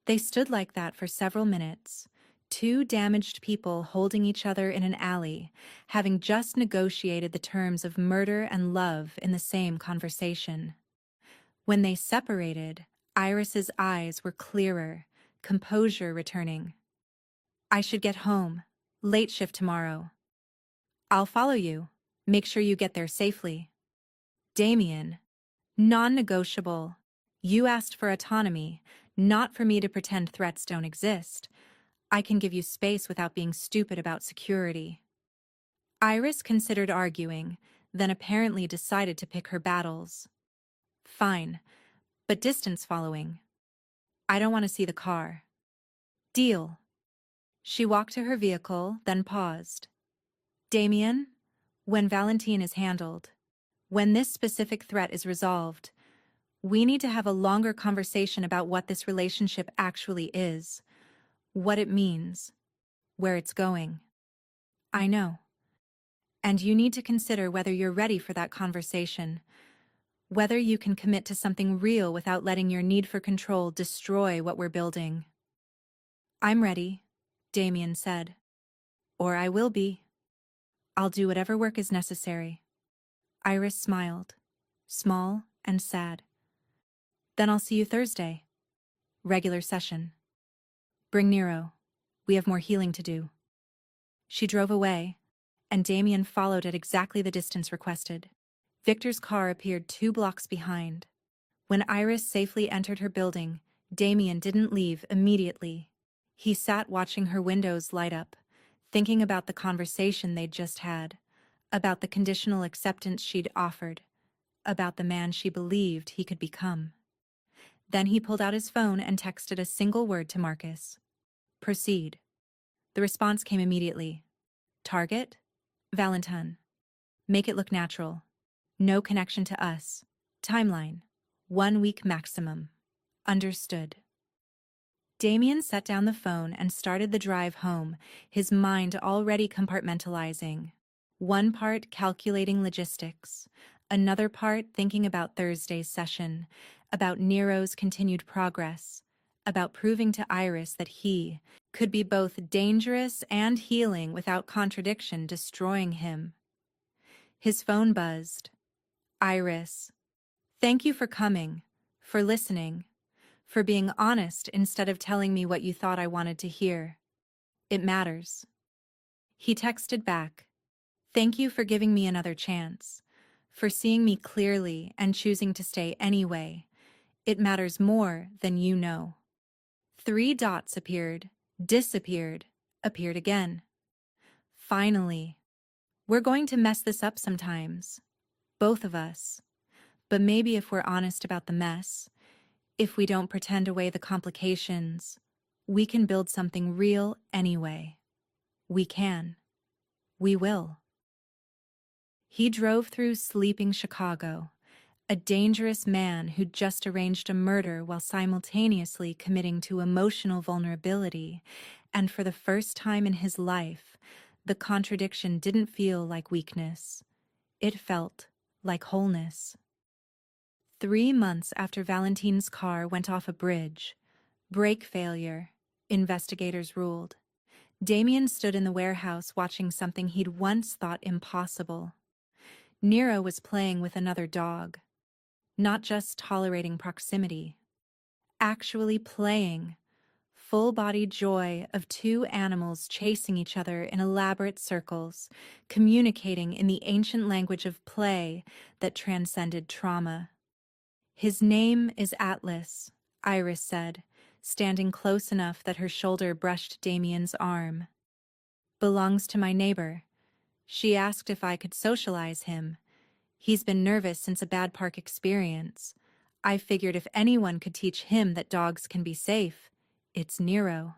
They stood like that for several minutes, two damaged people holding each other in an alley, having just negotiated the terms of murder and love in the same conversation. When they separated, Iris's eyes were clearer, composure returning. I should get home. Late shift tomorrow. I'll follow you. Make sure you get there safely. Damien. Non-negotiable. You asked for autonomy, not for me to pretend threats don't exist. I can give you space without being stupid about security. Iris considered arguing, then apparently decided to pick her battles. Fine, but distance following. I don't want to see the car. Deal. She walked to her vehicle, then paused. Damien, when Valentine is handled, when this specific threat is resolved, we need to have a longer conversation about what this relationship actually is, what it means, where it's going. I know. And you need to consider whether you're ready for that conversation, whether you can commit to something real without letting your need for control destroy what we're building. I'm ready, Damien said. Or I will be. I'll do whatever work is necessary. Iris smiled, small and sad. Then I'll see you Thursday. Regular session. Bring Nero. We have more healing to do. She drove away, and Damien followed at exactly the distance requested. Victor's car appeared 2 blocks behind. When Iris safely entered her building, Damien didn't leave immediately. He sat watching her windows light up, thinking about the conversation they'd just had, about the conditional acceptance she'd offered, about the man she believed he could become. Then he pulled out his phone and texted a single word to Marcus. Proceed. The response came immediately. Target? Valentine. Make it look natural. No connection to us. Timeline. 1 week maximum. Understood. Damien set down the phone and started the drive home, his mind already compartmentalizing. One part calculating logistics, another part thinking about Thursday's session, about Nero's continued progress, about proving to Iris that he could be both dangerous and healing without contradiction destroying him. His phone buzzed. Iris. Thank you for coming, for listening, for being honest instead of telling me what you thought I wanted to hear. It matters. He texted back. Thank you for giving me another chance, for seeing me clearly and choosing to stay anyway. It matters more than you know. 3 dots appeared, disappeared, appeared again. Finally. We're going to mess this up sometimes. Both of us. But maybe if we're honest about the mess, if we don't pretend away the complications, we can build something real anyway. We can. We will. He drove through sleeping Chicago, a dangerous man who'd just arranged a murder while simultaneously committing to emotional vulnerability, and for the first time in his life, the contradiction didn't feel like weakness. It felt like wholeness. 3 months after Valentine's car went off a bridge, brake failure, investigators ruled, Damien stood in the warehouse watching something he'd once thought impossible. Nero was playing with another dog, not just tolerating proximity, actually playing, full-body joy of 2 animals chasing each other in elaborate circles, communicating in the ancient language of play that transcended trauma. His name is Atlas, Iris said, standing close enough that her shoulder brushed Damien's arm. Belongs to my neighbor. She asked if I could socialize him. He's been nervous since a bad park experience. I figured if anyone could teach him that dogs can be safe, it's Nero.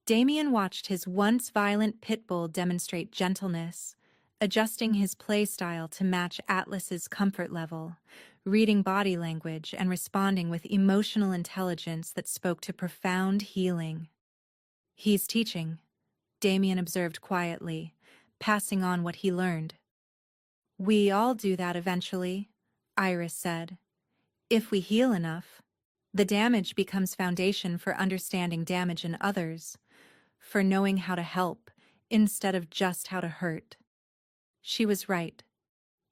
Damien watched his once violent pit bull demonstrate gentleness, adjusting his play style to match Atlas's comfort level, reading body language and responding with emotional intelligence that spoke to profound healing. He's teaching, Damien observed quietly, passing on what he learned. We all do that eventually, Iris said. If we heal enough, the damage becomes foundation for understanding damage in others, for knowing how to help instead of just how to hurt. She was right.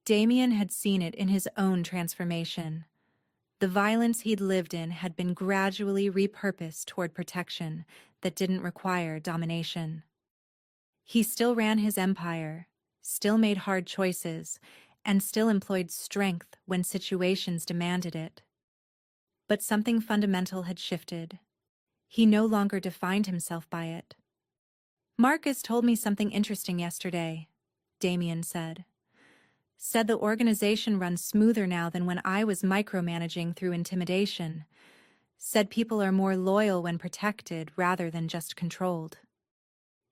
Damien had seen it in his own transformation. The violence he'd lived in had been gradually repurposed toward protection that didn't require domination. He still ran his empire, still made hard choices, and still employed strength when situations demanded it. But something fundamental had shifted. He no longer defined himself by it. Marcus told me something interesting yesterday, Damien said. Said the organization runs smoother now than when I was micromanaging through intimidation. Said people are more loyal when protected rather than just controlled.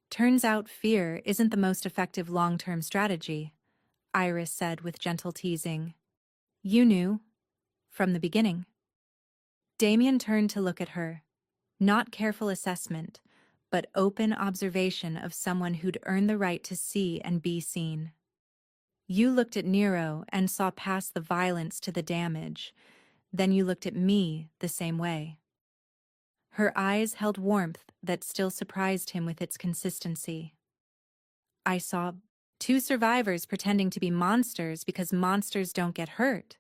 Turns out fear isn't the most effective long-term strategy, Iris said with gentle teasing. You knew. From the beginning. Damien turned to look at her. Not careful assessment, but open observation of someone who'd earned the right to see and be seen. You looked at Nero and saw past the violence to the damage. Then you looked at me the same way. Her eyes held warmth that still surprised him with its consistency. I saw 2 survivors pretending to be monsters because monsters don't get hurt.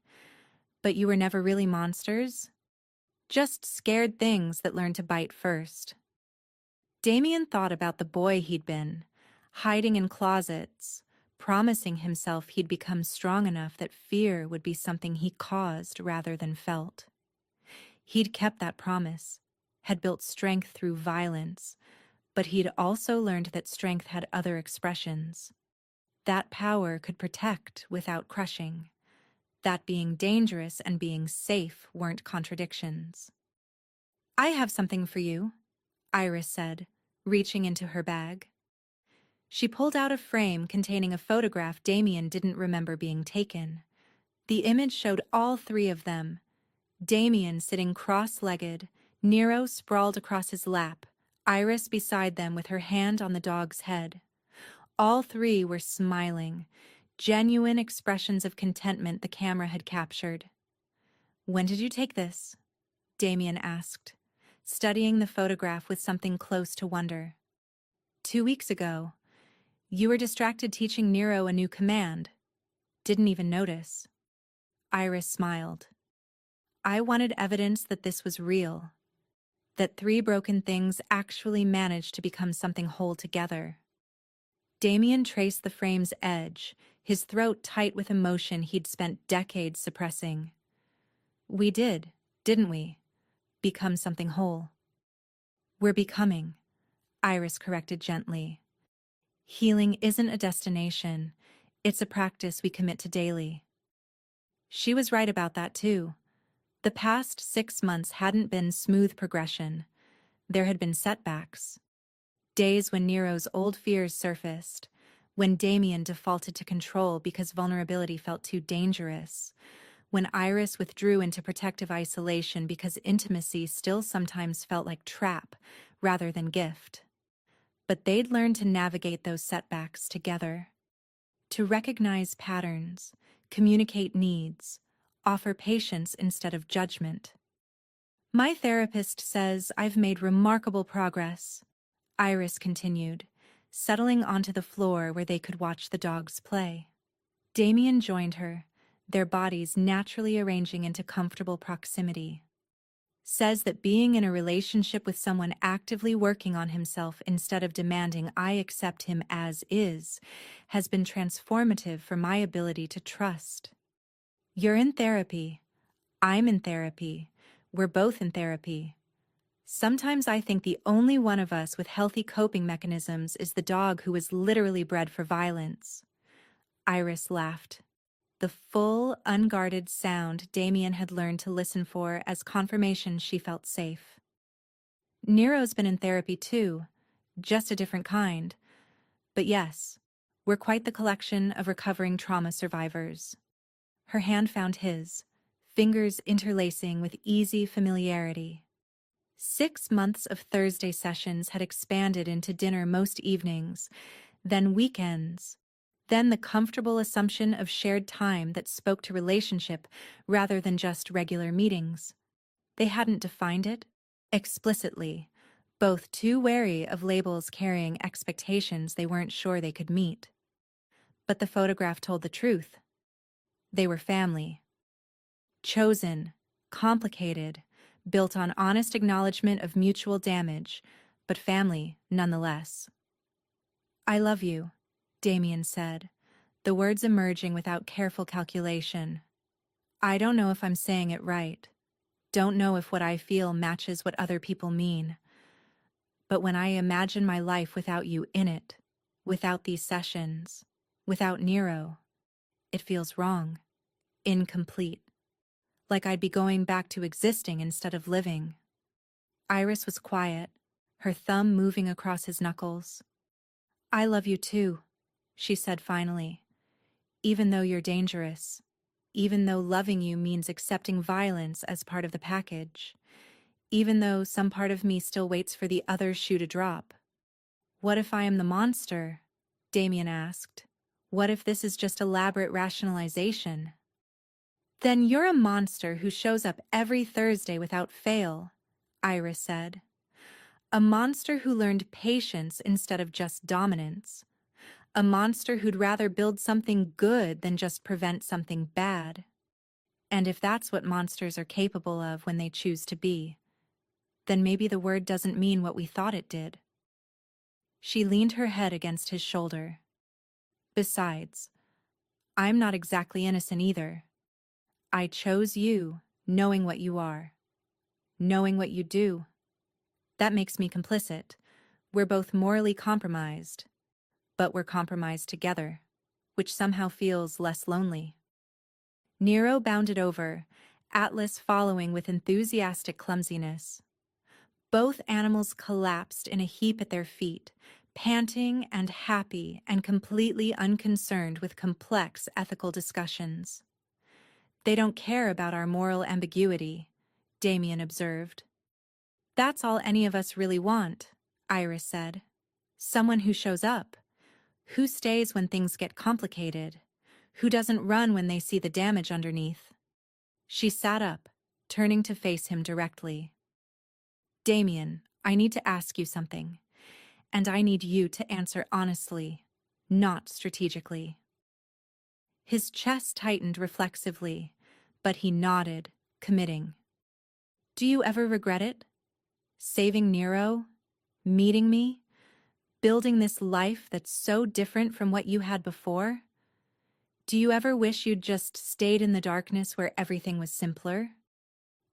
But you were never really monsters? Just scared things that learned to bite first. Damien thought about the boy he'd been, hiding in closets, promising himself he'd become strong enough that fear would be something he caused rather than felt. He'd kept that promise, had built strength through violence, but he'd also learned that strength had other expressions. That power could protect without crushing. That being dangerous and being safe weren't contradictions. I have something for you, Iris said, reaching into her bag. She pulled out a frame containing a photograph Damien didn't remember being taken. The image showed all 3 of them. Damien sitting cross-legged, Nero sprawled across his lap, Iris beside them with her hand on the dog's head. All 3 were smiling, genuine expressions of contentment the camera had captured. When did you take this? Damien asked, studying the photograph with something close to wonder. 2 weeks ago. You were distracted teaching Nero a new command. Didn't even notice. Iris smiled. I wanted evidence that this was real. That 3 broken things actually managed to become something whole together. Damien traced the frame's edge, his throat tight with emotion he'd spent decades suppressing. We did, didn't we? Become something whole. We're becoming, Iris corrected gently. Healing isn't a destination, it's a practice we commit to daily. She was right about that too. The past 6 months hadn't been smooth progression. There had been setbacks. Days when Nero's old fears surfaced, when Damien defaulted to control because vulnerability felt too dangerous, when Iris withdrew into protective isolation because intimacy still sometimes felt like trap rather than gift. But they'd learned to navigate those setbacks together. To recognize patterns, communicate needs, offer patience instead of judgment. My therapist says I've made remarkable progress, Iris continued, settling onto the floor where they could watch the dogs play. Damien joined her, their bodies naturally arranging into comfortable proximity. Says that being in a relationship with someone actively working on himself instead of demanding I accept him as is has been transformative for my ability to trust. You're in therapy. I'm in therapy. We're both in therapy. Sometimes I think the only one of us with healthy coping mechanisms is the dog who was literally bred for violence. Iris laughed. The full, unguarded sound Damien had learned to listen for as confirmation she felt safe. Nero's been in therapy too, just a different kind. But yes, we're quite the collection of recovering trauma survivors. Her hand found his, fingers interlacing with easy familiarity. 6 months of Thursday sessions had expanded into dinner most evenings, then weekends. Then the comfortable assumption of shared time that spoke to relationship rather than just regular meetings. They hadn't defined it explicitly, both too wary of labels carrying expectations they weren't sure they could meet. But the photograph told the truth. They were family. Chosen, complicated, built on honest acknowledgement of mutual damage, but family nonetheless. I love you, Damien said, the words emerging without careful calculation. I don't know if I'm saying it right. don't know if what I feel matches what other people mean. But when I imagine my life without you in it, without these sessions, without Nero, it feels wrong, incomplete, like I'd be going back to existing instead of living. Iris was quiet, her thumb moving across his knuckles. I love you too, she said finally, even though you're dangerous, even though loving you means accepting violence as part of the package, even though some part of me still waits for the other shoe to drop. What if I am the monster? Damien asked. What if this is just elaborate rationalization? Then you're a monster who shows up every Thursday without fail, Iris said. A monster who learned patience instead of just dominance. A monster who'd rather build something good than just prevent something bad. And if that's what monsters are capable of when they choose to be, then maybe the word doesn't mean what we thought it did. She leaned her head against his shoulder. Besides, I'm not exactly innocent either. I chose you, knowing what you are, knowing what you do. That makes me complicit. We're both morally compromised, but we're compromised together, which somehow feels less lonely. Nero bounded over, Atlas following with enthusiastic clumsiness. Both animals collapsed in a heap at their feet, panting and happy and completely unconcerned with complex ethical discussions. They don't care about our moral ambiguity, Damien observed. That's all any of us really want, Iris said. Someone who shows up, who stays when things get complicated, who doesn't run when they see the damage underneath. She sat up, turning to face him directly. Damien, I need to ask you something, and I need you to answer honestly, not strategically. His chest tightened reflexively, but he nodded, committing. Do you ever regret it? Saving Nero? Meeting me? Building this life that's so different from what you had before? Do you ever wish you'd just stayed in the darkness where everything was simpler?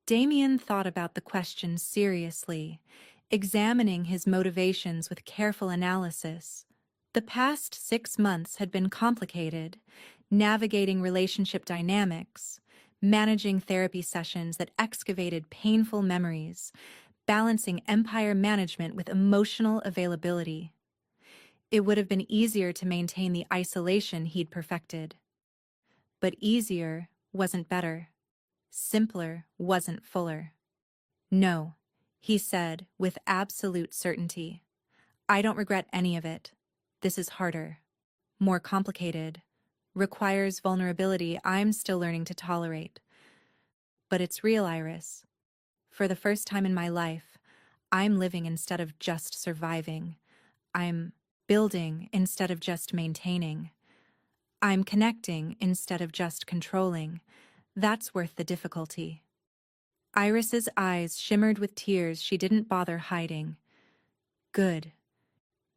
Damien thought about the question seriously, examining his motivations with careful analysis. The past 6 months had been complicated, navigating relationship dynamics, managing therapy sessions that excavated painful memories, balancing empire management with emotional availability. It would have been easier to maintain the isolation he'd perfected. But easier wasn't better. Simpler wasn't fuller. No, he said with absolute certainty. I don't regret any of it. This is harder, more complicated, requires vulnerability I'm still learning to tolerate. But it's real, Iris. For the first time in my life, I'm living instead of just surviving. I'm building instead of just maintaining. I'm connecting instead of just controlling. That's worth the difficulty. Iris's eyes shimmered with tears she didn't bother hiding. Good.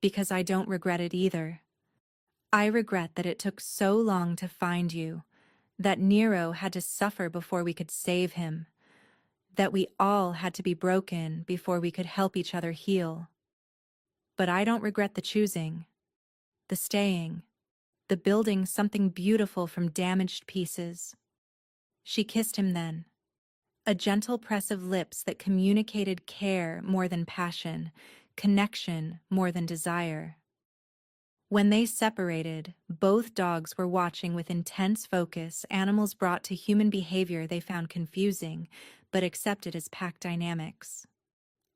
Because I don't regret it either. I regret that it took so long to find you, that Nero had to suffer before we could save him, that we all had to be broken before we could help each other heal. But I don't regret the choosing, the staying, the building something beautiful from damaged pieces. She kissed him then. A gentle press of lips that communicated care more than passion, connection more than desire. When they separated, both dogs were watching with intense focus animals brought to human behavior they found confusing, but accepted as pack dynamics.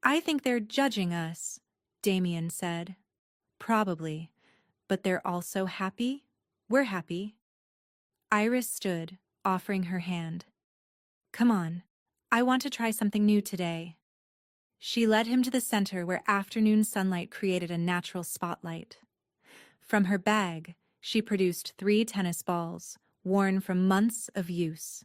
I think they're judging us, Damien said. Probably, but they're also happy? We're happy. Iris stood, offering her hand. Come on, I want to try something new today. She led him to the center where afternoon sunlight created a natural spotlight. From her bag, she produced 3 tennis balls, worn from months of use.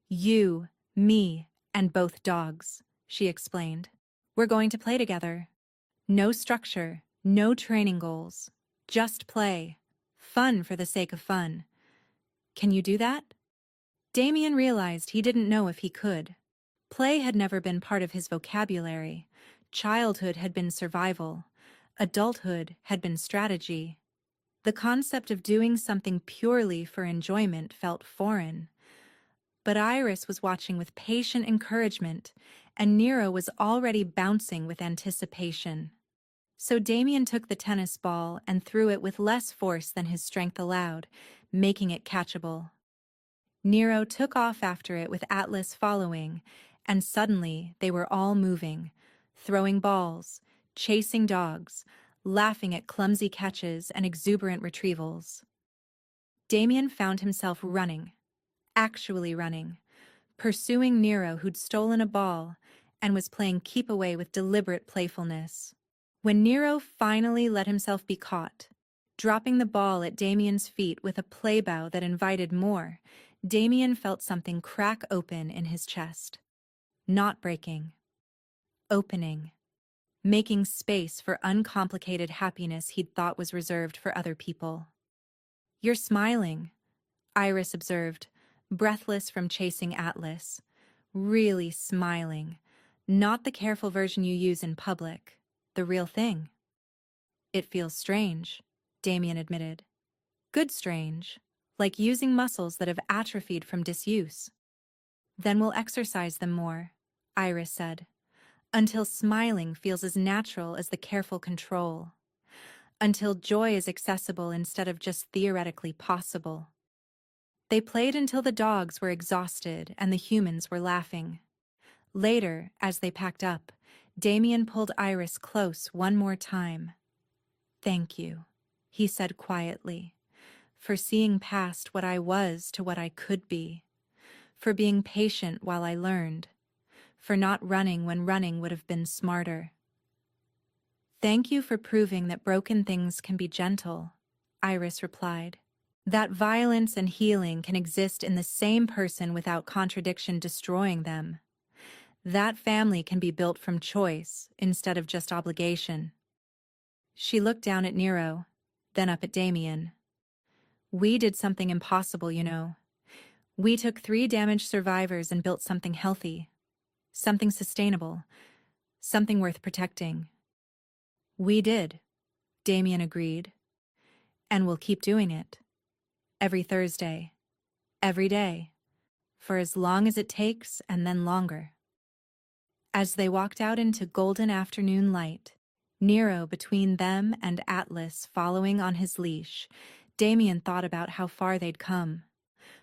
You, me, and both dogs, she explained. We're going to play together. No structure, no training goals. Just play. Fun for the sake of fun. Can you do that? Damien realized he didn't know if he could. Play had never been part of his vocabulary. Childhood had been survival. Adulthood had been strategy. The concept of doing something purely for enjoyment felt foreign. But Iris was watching with patient encouragement, and Nero was already bouncing with anticipation. So Damien took the tennis ball and threw it with less force than his strength allowed, making it catchable. Nero took off after it with Atlas following, and suddenly they were all moving, throwing balls, chasing dogs, laughing at clumsy catches and exuberant retrievals. Damien found himself running, actually running, pursuing Nero who'd stolen a ball and was playing keep away with deliberate playfulness. When Nero finally let himself be caught, dropping the ball at Damien's feet with a playbow that invited more, Damien felt something crack open in his chest. Not breaking. Opening. Making space for uncomplicated happiness he'd thought was reserved for other people. "You're smiling," Iris observed, breathless from chasing Atlas. "Really smiling. Not the careful version you use in public. The real thing." "It feels strange," Damien admitted. "Good strange. Like using muscles that have atrophied from disuse." "Then we'll exercise them more," Iris said, "until smiling feels as natural as the careful control. Until joy is accessible instead of just theoretically possible." They played until the dogs were exhausted and the humans were laughing. Later, as they packed up, Damien pulled Iris close one more time. "Thank you," he said quietly, "for seeing past what I was to what I could be, for being patient while I learned, for not running when running would have been smarter." "Thank you for proving that broken things can be gentle," Iris replied. "That violence and healing can exist in the same person without contradiction destroying them. That family can be built from choice instead of just obligation." She looked down at Nero, then up at Damien. "We did something impossible, you know. We took 3 damaged survivors and built something healthy, something sustainable, something worth protecting." "We did," Damien agreed. "And we'll keep doing it. Every Thursday. Every day. For as long as it takes, and then longer." As they walked out into golden afternoon light, Nero between them and Atlas following on his leash, Damien thought about how far they'd come.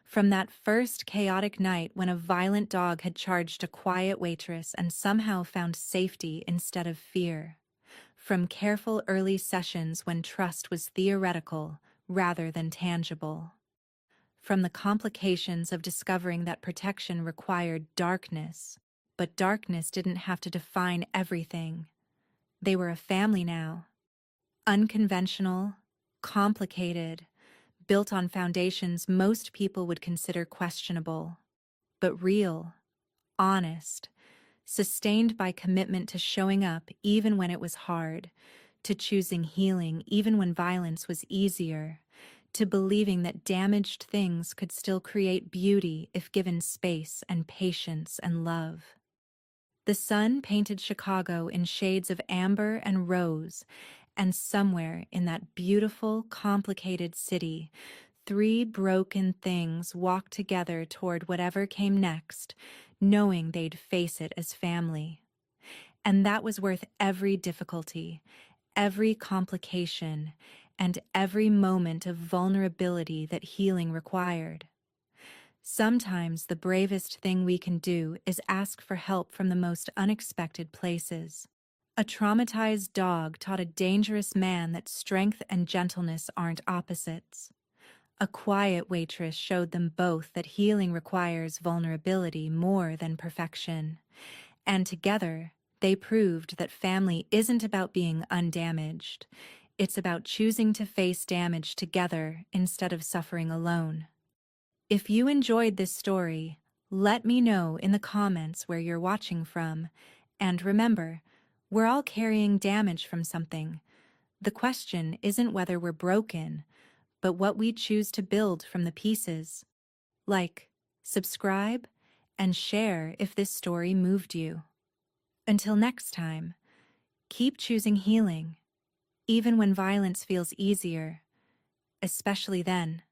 From that first chaotic night when a violent dog had charged a quiet waitress and somehow found safety instead of fear. From careful early sessions when trust was theoretical rather than tangible. From the complications of discovering that protection required darkness, but darkness didn't have to define everything. They were a family now. Unconventional, complicated, built on foundations most people would consider questionable, but real, honest, sustained by commitment to showing up even when it was hard, to choosing healing even when violence was easier, to believing that damaged things could still create beauty if given space and patience and love. The sun painted Chicago in shades of amber and rose, and somewhere in that beautiful, complicated city, 3 broken things walked together toward whatever came next, knowing they'd face it as family. And that was worth every difficulty, every complication, and every moment of vulnerability that healing required. Sometimes the bravest thing we can do is ask for help from the most unexpected places. A traumatized dog taught a dangerous man that strength and gentleness aren't opposites. A quiet waitress showed them both that healing requires vulnerability more than perfection. And together, they proved that family isn't about being undamaged. It's about choosing to face damage together instead of suffering alone. If you enjoyed this story, let me know in the comments where you're watching from. And remember, we're all carrying damage from something. The question isn't whether we're broken, but what we choose to build from the pieces. Like, subscribe, and share if this story moved you. Until next time, keep choosing healing, even when violence feels easier, especially then.